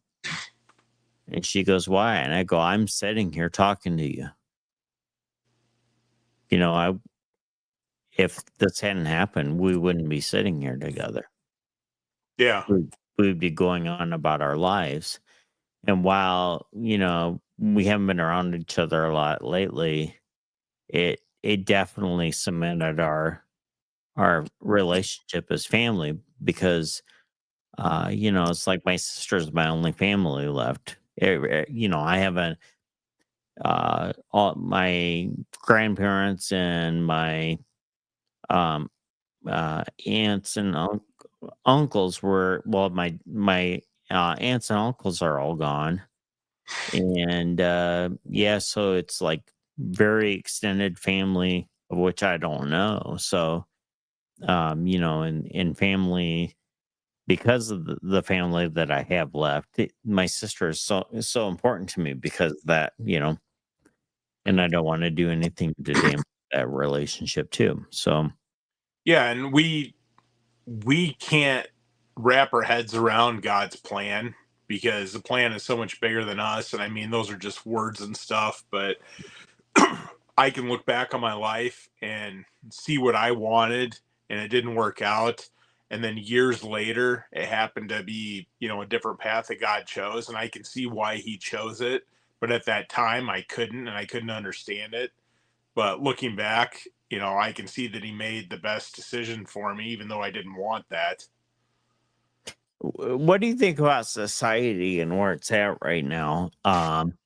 And she goes, why? And I go, I'm sitting here talking to you. You know, if this hadn't happened, we wouldn't be sitting here together. Yeah. We'd be going on about our lives. And while, you know, we haven't been around each other a lot lately, it definitely cemented our relationship as family, because you know, it's like my sister's my only family left. You know, I haven't all my grandparents and my um aunts and uncles were, well, my aunts and uncles are all gone. And yeah, so it's like very extended family of which I don't know. So you know, in family, because of the family that I have left, my sister is so important to me because of that, you know, and I don't want to do anything to damage that relationship too. So Yeah, and we can't wrap our heads around God's plan. because the plan is so much bigger than us. And I mean, those are just words and stuff, but I can look back on my life and see what I wanted and it didn't work out. And then years later, it happened to be, a different path that God chose. And I can see why he chose it. But at that time, I couldn't, and I couldn't understand it. But looking back, I can see that he made the best decision for me, even though I didn't want that. What do you think about society and where it's at right now? And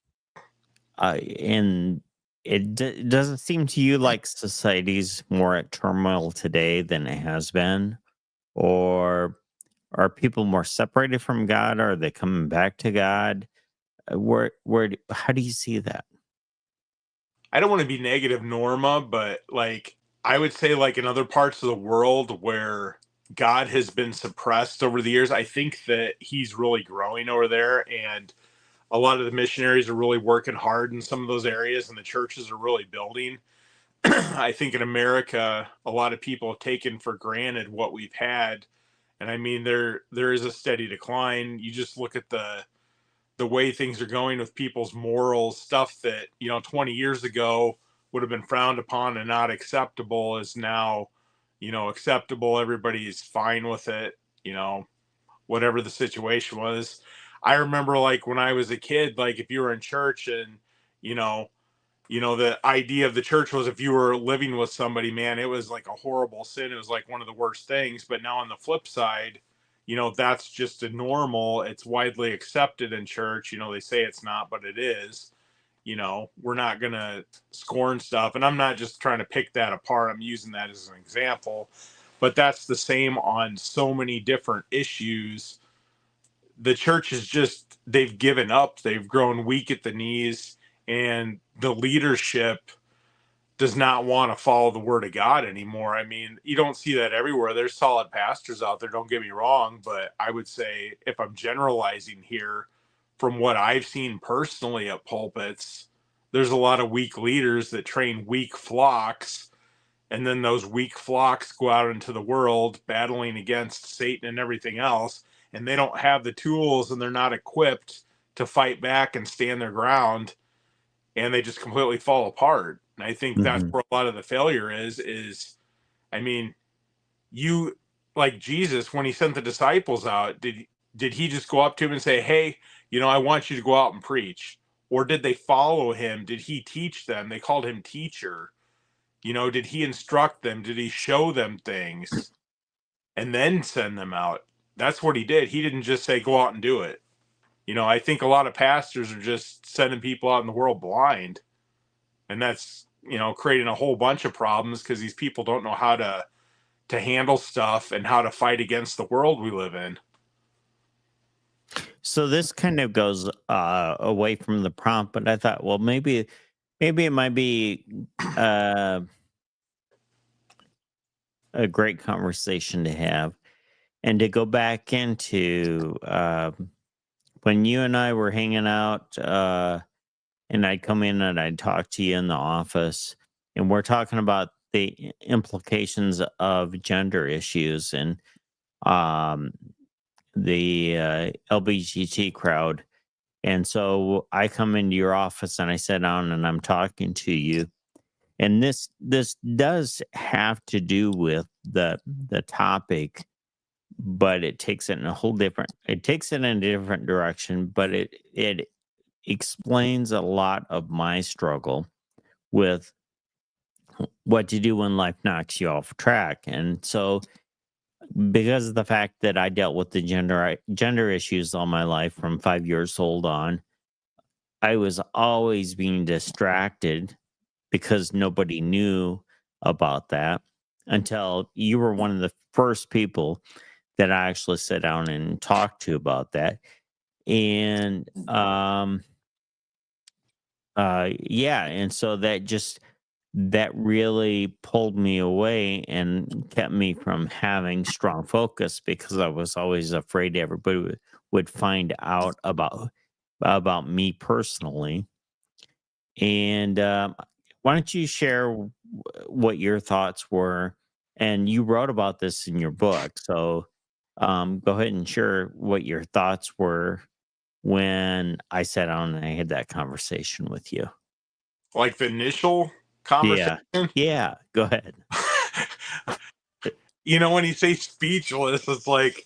does it seem to you like society's more at turmoil today than it has been? Or are people more separated from God? Are they coming back to God? How do you see that? I don't want to be negative, Norma, but like I would say, like in other parts of the world where God has been suppressed over the years, I think that he's really growing over there. And a lot of the missionaries are really working hard in some of those areas, and the churches are really building. I think in America, a lot of people have taken for granted what we've had. And I mean, there is a steady decline. You just look at the way things are going with people's morals, stuff that 20 years ago would have been frowned upon and not acceptable is now acceptable. Everybody's fine with it, whatever the situation was. I remember, like, when I was a kid, like if you were in church and you know the idea of the church was if you were living with somebody, man, it was like a horrible sin. It was like one of the worst things. But now on the flip side, that's just a normal. It's widely accepted in church. They say it's not, but it is. We're not going to scorn stuff. And I'm not just trying to pick that apart. I'm using that as an example. But that's the same on so many different issues. The church is just, they've given up. They've grown weak at the knees. And the leadership does not want to follow the word of God anymore. I mean, you don't see that everywhere. There's solid pastors out there, don't get me wrong, but I would say, if I'm generalizing here, from what I've seen personally at pulpits, there's a lot of weak leaders that train weak flocks, and then those weak flocks go out into the world battling against Satan and everything else, and they don't have the tools and they're not equipped to fight back and stand their ground, and they just completely fall apart. And I think that's where a lot of the failure is, I mean, you, like Jesus, when he sent the disciples out, did he just go up to him and say, hey, I want you to go out and preach? Or did they follow him? Did he teach them? They called him teacher. Did he instruct them? Did he show them things and then send them out? That's what he did. He didn't just say, go out and do it. I think a lot of pastors are just sending people out in the world blind. And that's, creating a whole bunch of problems because these people don't know how to handle stuff and how to fight against the world we live in. So this kind of goes away from the prompt, but I thought, well, maybe it might be a great conversation to have, and to go back into when you and I were hanging out, and I'd come in and I'd talk to you in the office, and we're talking about the implications of gender issues and the LGBT crowd. And so I come into your office and I sit down and I'm talking to you. And this does have to do with the topic, but it takes it in a different direction, but it explains a lot of my struggle with what to do when life knocks you off track. And so, because of the fact that I dealt with the gender issues all my life from 5 years old on, I was always being distracted because nobody knew about that until you were one of the first people that I actually sat down and talked to about that. And yeah, and so that really pulled me away and kept me from having strong focus because I was always afraid everybody would find out about me personally. And why don't you share what your thoughts were? And you wrote about this in your book, so go ahead and share what your thoughts were when I sat down and I had that conversation with you? Like the initial Yeah. conversation? Yeah. Go ahead. When you say speechless, it's like,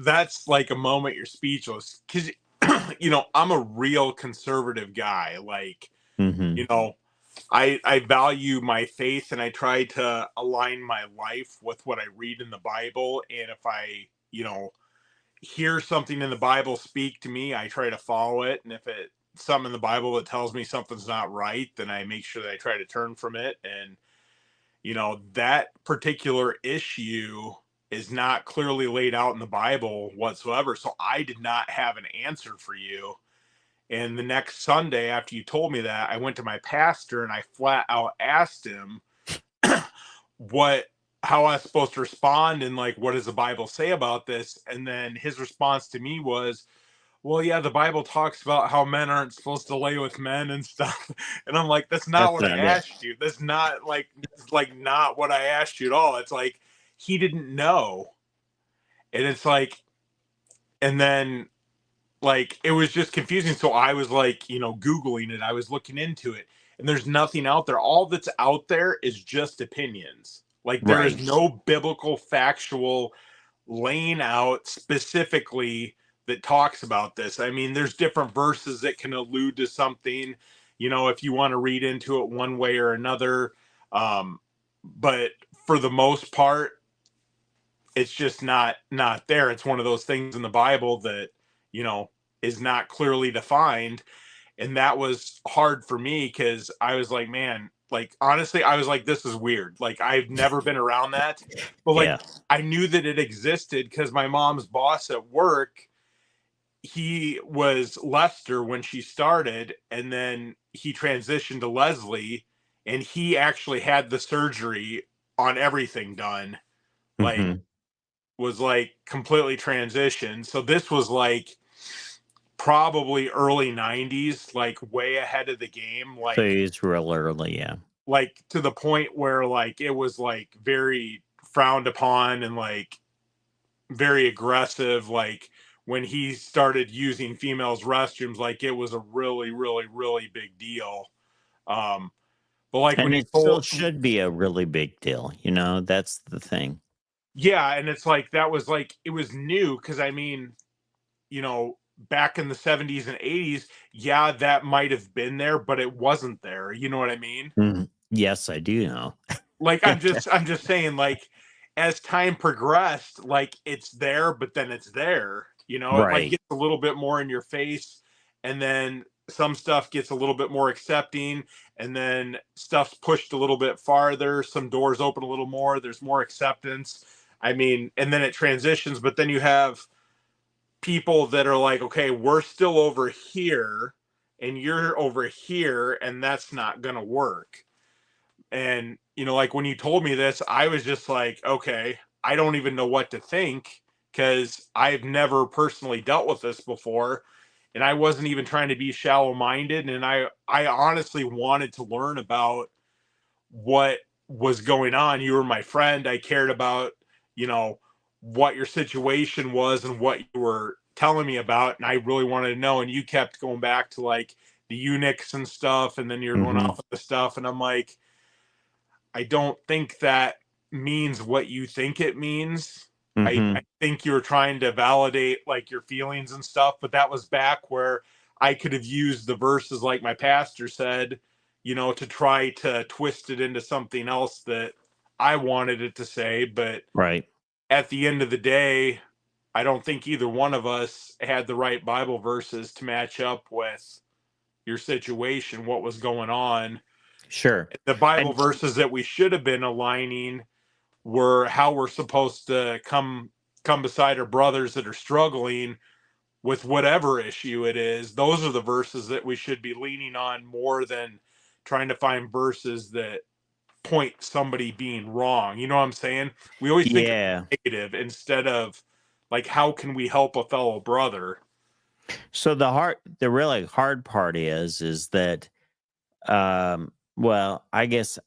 that's like a moment you're speechless. Because, I'm a real conservative guy. Like, Mm-hmm. I value my faith, and I try to align my life with what I read in the Bible. And if I, hear something in the Bible speak to me, I try to follow it. And if it's something in the Bible that tells me something's not right, then I make sure that I try to turn from it. And, that particular issue is not clearly laid out in the Bible whatsoever. So I did not have an answer for you. And the next Sunday after you told me that, I went to my pastor and I flat out asked him how I was supposed to respond and like, what does the Bible say about this? And then his response to me was, well, yeah, the Bible talks about how men aren't supposed to lay with men and stuff. And I'm like, that's not That's what I not it. asked you. That's not like not what I asked you at all. It's like, he didn't know. And it's like, and then like, it was just confusing. So I was like, Googling it, I was looking into it, and there's nothing out there. All that's out there is just opinions. Like, there is Right. no biblical factual laying out specifically that talks about this. I mean, there's different verses that can allude to something, if you want to read into it one way or another. But for the most part, it's just not there. It's one of those things in the Bible that, is not clearly defined. And that was hard for me because I was like, man, like, honestly, I was like, this is weird. Like, I've never been around that. But like, Yeah. I knew that it existed because my mom's boss at work, he was Lester when she started, and then he transitioned to Leslie, and he actually had the surgery on everything done. Like, Mm-hmm. was like completely transitioned. So this was like probably early 90s, like way ahead of the game. So it's real early. Yeah. Like to the point where like it was like very frowned upon and like very aggressive. Like when he started using females restrooms, like it was a really, really, really big deal. But like when And he it still told, should be a really big deal. That's the thing. yeah, and it's like that was like it was new because I mean, you know, back in the 70s and 80s, yeah, that might have been there, but it wasn't there. You know what I mean? Mhm. Yes, I do know. Like I'm just saying, like, as time progressed, like it's there, but then it's there. It like Right. gets a little bit more in your face, and then some stuff gets a little bit more accepting, and then stuff's pushed a little bit farther, some doors open a little more, there's more acceptance. I mean, and then it transitions, but then you have people that are like, okay, we're still over here and you're over here, and that's not gonna work. And like when you told me this, I was just like, okay, I don't even know what to think because I've never personally dealt with this before, and I wasn't even trying to be shallow minded, and I honestly wanted to learn about what was going on. You were my friend. I cared about, you know, what your situation was and what you were telling me about. And I really wanted to know. And you kept going back to like the eunuchs and stuff. And then you're going Hmm. off of the stuff. And I'm like, I don't think that means what you think it means. Hmm. I think you were trying to validate like your feelings and stuff, but that was back where I could have used the verses like my pastor said, to try to twist it into something else that I wanted it to say. But Right. at the end of the day, I don't think either one of us had the right Bible verses to match up with your situation, what was going on. Sure. The Bible And verses that we should have been aligning were how we're supposed to come beside our brothers that are struggling with whatever issue it is. Those are the verses that we should be leaning on more than trying to find verses that point somebody being wrong. You know what I'm saying? We always think of yeah. negative instead of like how can we help a fellow brother? So the really hard part is that, well, I guess,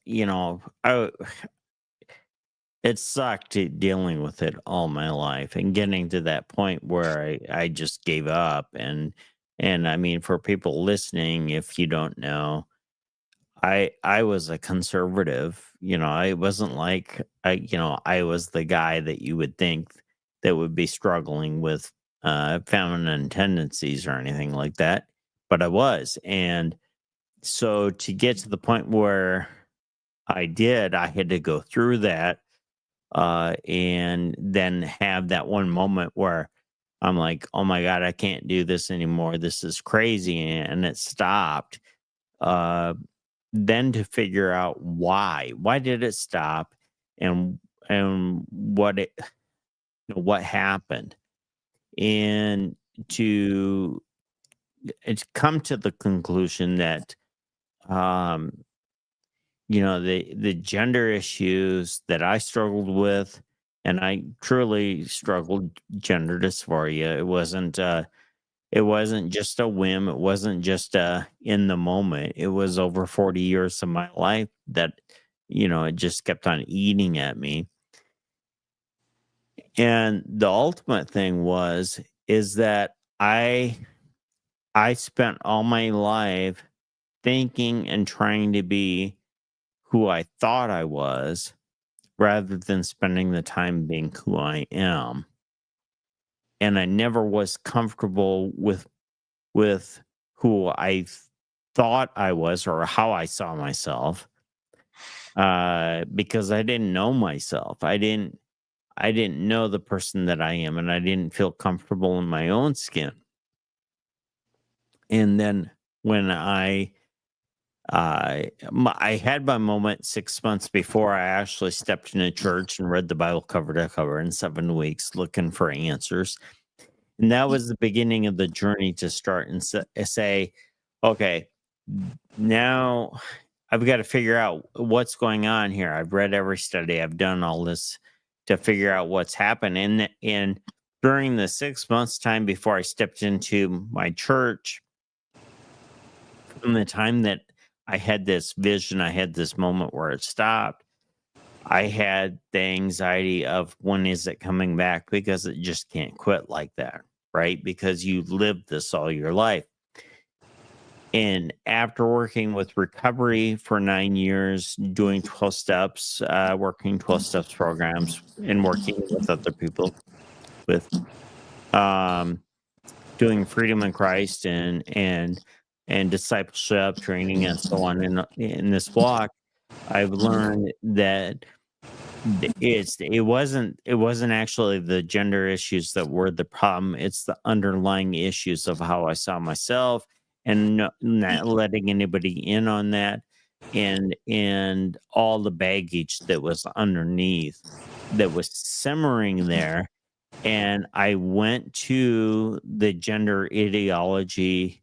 it sucked dealing with it all my life and getting to that point where I just gave up. And I mean, for people listening, if you don't know, I was a conservative. I wasn't like I was the guy that you would think that would be struggling with feminine tendencies or anything like that, but I was. And so to get to the point where I had to go through that, and then have that one moment where I'm like, oh my God, I can't do this anymore. This is crazy. And it stopped. Uh, then to figure out why did it stop, and what happened, and to it's come to the conclusion that um the gender issues that I struggled with, and I truly struggled gender dysphoria. It wasn't just a whim. It wasn't just in the moment. It was over 40 years of my life that it just kept on eating at me. And the ultimate thing is that I spent all my life thinking and trying to be who I thought I was rather than spending the time being who I am. And I never was comfortable with who I thought I was or how I saw myself, because I didn't know myself. I didn't know the person that I am, and I didn't feel comfortable in my own skin. And then when I had my moment 6 months before I actually stepped in a church and read the Bible cover to cover in 7 weeks, looking for answers. And that was the beginning of the journey to start and say, okay, now I've got to figure out what's going on here. I've read every study. I've done all this to figure out what's happened. And during the 6 months time before I stepped into my church, from the time that I had this vision, I had this moment where it stopped, I had the anxiety of when is it coming back, because it just can't quit like that, right? Because you lived this all your life. And after working with recovery for 9 years, doing 12 steps, working 12 steps programs, and working with other people with um, doing freedom in Christ and discipleship training and so on in this block, I've learned that it wasn't actually the gender issues that were the problem. It's the underlying issues of how I saw myself, and not letting anybody in on that, and all the baggage that was underneath, that was simmering there. And I went to the gender ideology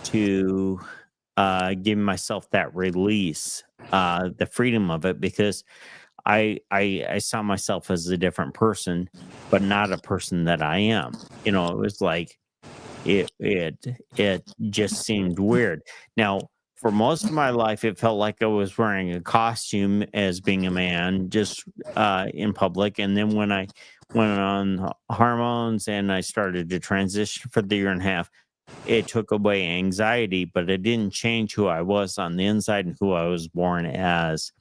to give myself that release, the freedom of it, because I saw myself as a different person, but not a person that I am. It was like it just seemed weird. Now, for most of my life, it felt like I was wearing a costume as being a man, just in public. And then when I went on hormones and I started to transition for the year and a half, it took away anxiety, but it didn't change who I was on the inside and who I was born as.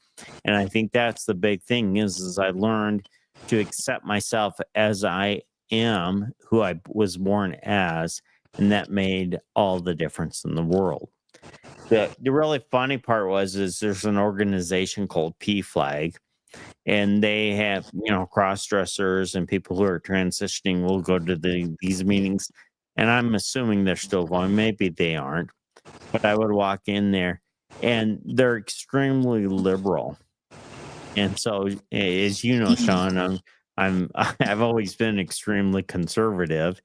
And I think that's the big thing is I learned to accept myself as I am, who I was born as, and that made all the difference in the world. The really funny part is there's an organization called PFLAG, and they have cross dressers and people who are transitioning will go to these meetings, and I'm assuming they're still going. Maybe they aren't, but I would walk in there, and they're extremely liberal. And so, as you know, Sean, I've always been extremely conservative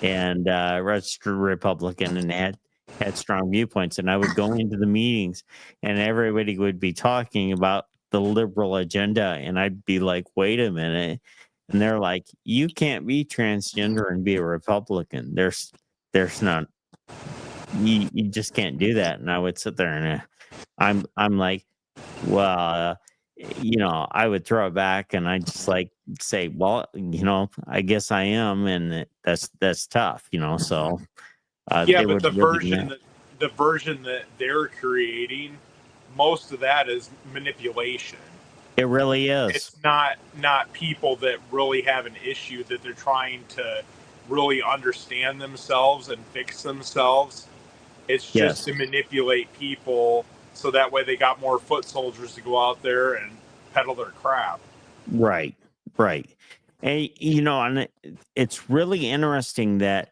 and registered Republican, and had strong viewpoints. And I would go into the meetings, and everybody would be talking about the liberal agenda, and I'd be like, "Wait a minute!" And they're like, "You can't be transgender and be a Republican. There's not. You just can't do that." And I would sit there and I'm like, well, I would throw it back and I just like say, well, I guess I am. And that's tough, so Yeah, they but would really, the version that they're creating, most of that is manipulation. it really is. It's not people that really have an issue that they're trying to really understand themselves and fix themselves. It's just to manipulate people so that way they got more foot soldiers to go out there and peddle their crap. Right. And, and it's really interesting that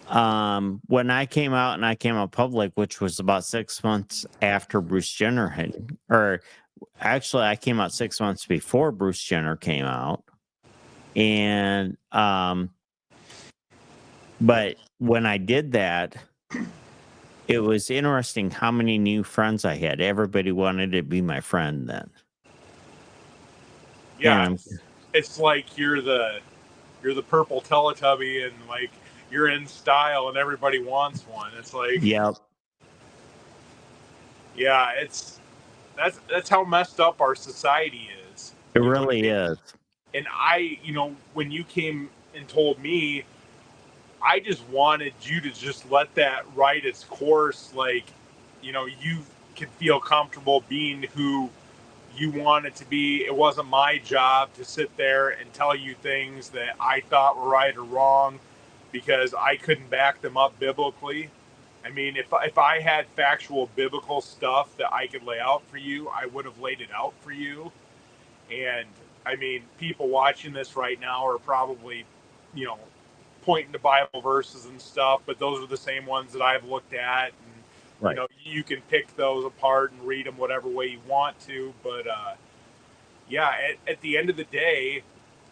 when I came out and I came out public, which was about 6 months after Bruce Jenner or actually I came out 6 months before Bruce Jenner came out. And, but when I did that, it was interesting how many new friends I had. Everybody wanted to be my friend then. Yeah, it's like you're the purple Teletubby and like you're in style and everybody wants one. It's like, yep. Yeah, that's how messed up our society is. It really is. And when you came and told me, I just wanted you to just let that ride its course. Like, you could feel comfortable being who you wanted to be. It wasn't my job to sit there and tell you things that I thought were right or wrong because I couldn't back them up biblically. I mean, if I had factual biblical stuff that I could lay out for you, I would have laid it out for you. And I mean, people watching this right now are probably, pointing to Bible verses and stuff, but those are the same ones that I've looked at. And, right. You can pick those apart and read them whatever way you want to. But, at the end of the day,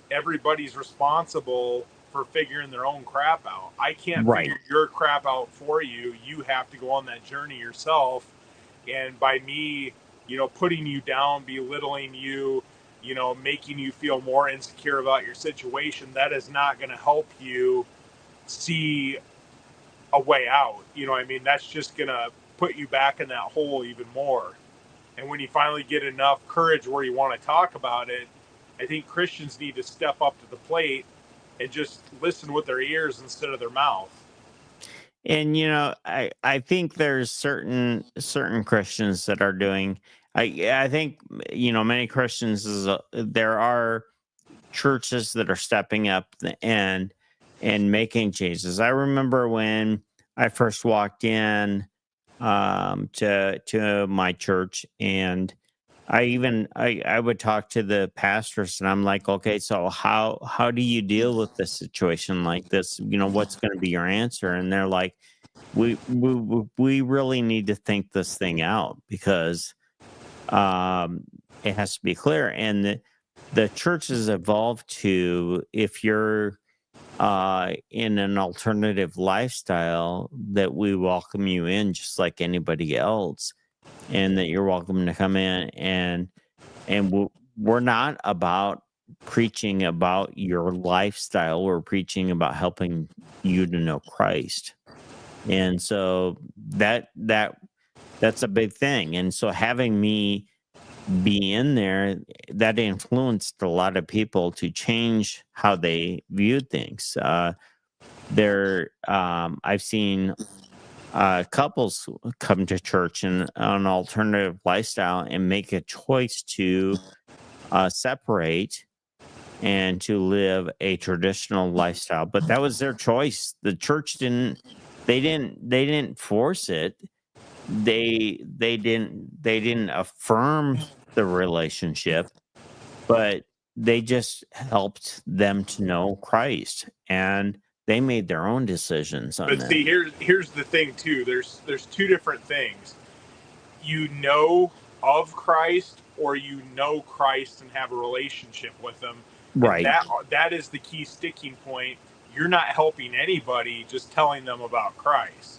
everybody's responsible for figuring their own crap out. I can't figure your crap out for you. You have to go on that journey yourself. And by me, putting you down, belittling you, making you feel more insecure about your situation, that is not going to help you see a way out. That's just going to put you back in that hole even more. And when you finally get enough courage where you want to talk about it, I think Christians need to step up to the plate and just listen with their ears instead of their mouth. And I think there's certain Christians that are doing. I think many Christians there are churches that are stepping up and making changes. I remember when I first walked in to my church, and I would talk to the pastors, and I'm like, okay, so how do you deal with this situation like this? What's going to be your answer? And they're like, we really need to think this thing out because it has to be clear. And the church has evolved to, if you're in an alternative lifestyle, that we welcome you in just like anybody else, and that you're welcome to come in. And we're not about preaching about your lifestyle. We're preaching about helping you to know Christ. And so that's a big thing. And so having me be in there, that influenced a lot of people to change how they viewed things. I've seen couples come to church in an alternative lifestyle and make a choice to separate and to live a traditional lifestyle, but that was their choice. The church didn't force it. They didn't affirm the relationship, but they just helped them to know Christ, and they made their own decisions on that. But see, here's the thing too. There's two different things. Of Christ, or Christ and have a relationship with him. Right. That is the key sticking point. You're not helping anybody just telling them about Christ.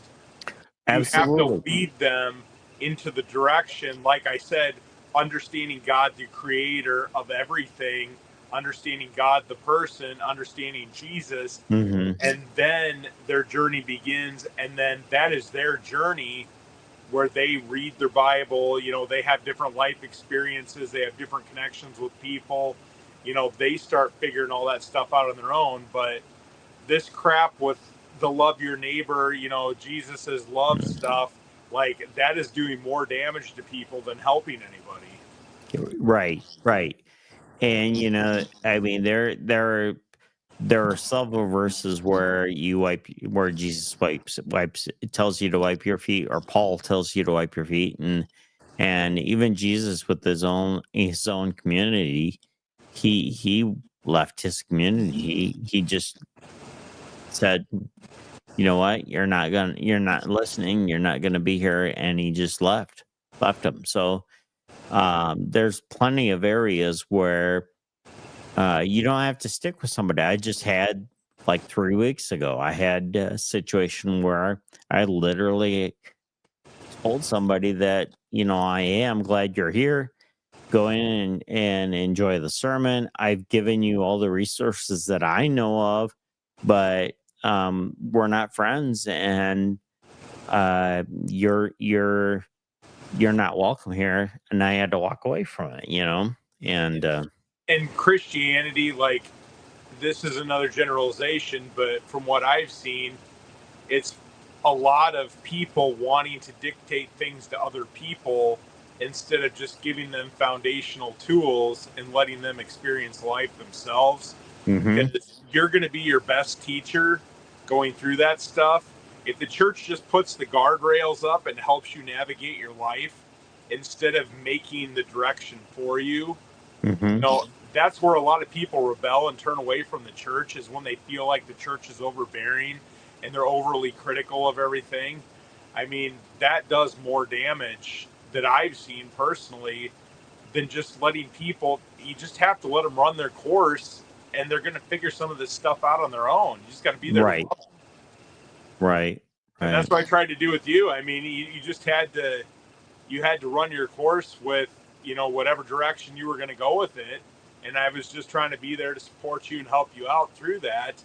Absolutely. You have to lead them into the direction, like I said, understanding God, the creator of everything, understanding God, the person, understanding Jesus, and then their journey begins, and then that is their journey. where they read their Bible, they have different life experiences, they have different connections with people, they start figuring all that stuff out on their own. But this crap with the love your neighbor, Jesus says love stuff, like that is doing more damage to people than helping anybody. Right, right. And I mean, there are several verses where where Jesus wipes it tells you to wipe your feet, or Paul tells you to wipe your feet, and even Jesus with his own community, he left his community. He just said, you know what, you're not listening, you're not gonna be here, and he just left them. So there's plenty of areas where you don't have to stick with somebody. I just had, like, 3 weeks ago, I had a situation where I literally told somebody that, I am glad you're here. Go in and enjoy the sermon. I've given you all the resources that I know of, but we're not friends, and you're not welcome here. And I had to walk away from it. And And Christianity, like, this is another generalization, but from what I've seen, it's a lot of people wanting to dictate things to other people instead of just giving them foundational tools and letting them experience life themselves. mhm. Because you're going to be your best teacher going through that stuff. If the church just puts the guardrails up and helps you navigate your life instead of making the direction for you, Mhm. that's where a lot of people rebel and turn away from the church, is when they feel like the church is overbearing and they're overly critical of everything. I mean, that does more damage that I've seen personally than just letting people. You just have to let them run their course, and they're going to figure some of this stuff out on their own. You just got to be there to Right. love them. Right. And that's Right. what I tried to do with you. I mean, you just had to run your course with, whatever direction you were going to go with it. And I was just trying to be there to support you and help you out through that.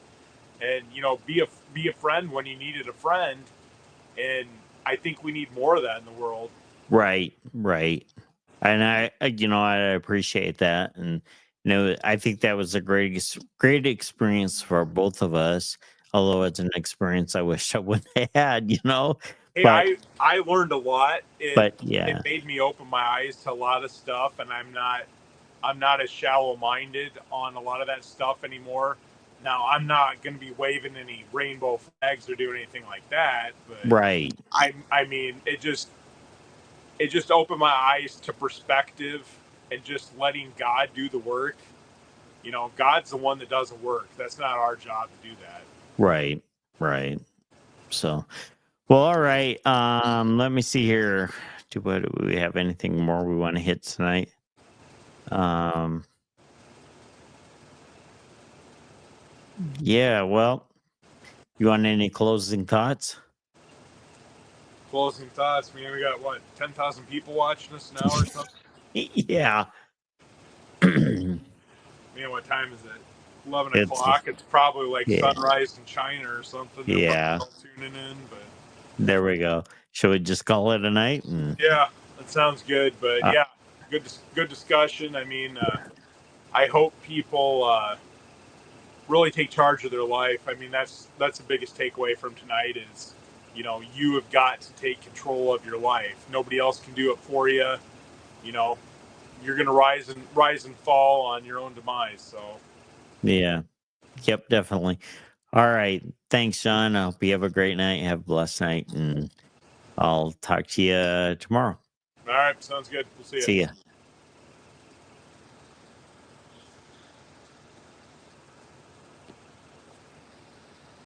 And, be a friend when you needed a friend. And I think we need more of that in the world. Right. Right. And I appreciate that. And, I think that was a great experience for both of us. Although it's an experience I wish I would have had. Hey, But, I learned a lot. It yeah. made me open my eyes to a lot of stuff, and I'm not as shallow minded on a lot of that stuff anymore. Now, I'm not going to be waving any rainbow flags or doing anything like that, but Right. I mean, it just opened my eyes to perspective and just letting God do the work. God's the one that does the work. That's not our job to do that. Right. Right. So, well, all right. Let me see here. Do we have anything more we want to hit tonight? Um, yeah. Well, you want any closing thoughts? Closing thoughts. I mean, we got what, 10,000 people watching us now or something? Yeah. What time is it? 11 It's o'clock. It's probably like yeah. sunrise in China or something. They're Yeah. probably all tuning in, but There we go. Should we just call it a night? yeah, that sounds good. But yeah, good discussion. I mean, I hope people really take charge of their life. I mean, that's the biggest takeaway from tonight is, you have got to take control of your life. Nobody else can do it for you. You're going to rise and fall on your own demise. So Yeah. Yep, definitely. All right. Thanks, Sean. I hope you have a great night. Have a blessed night, and I'll talk to you tomorrow. all right, sounds good. We'll see you. See ya.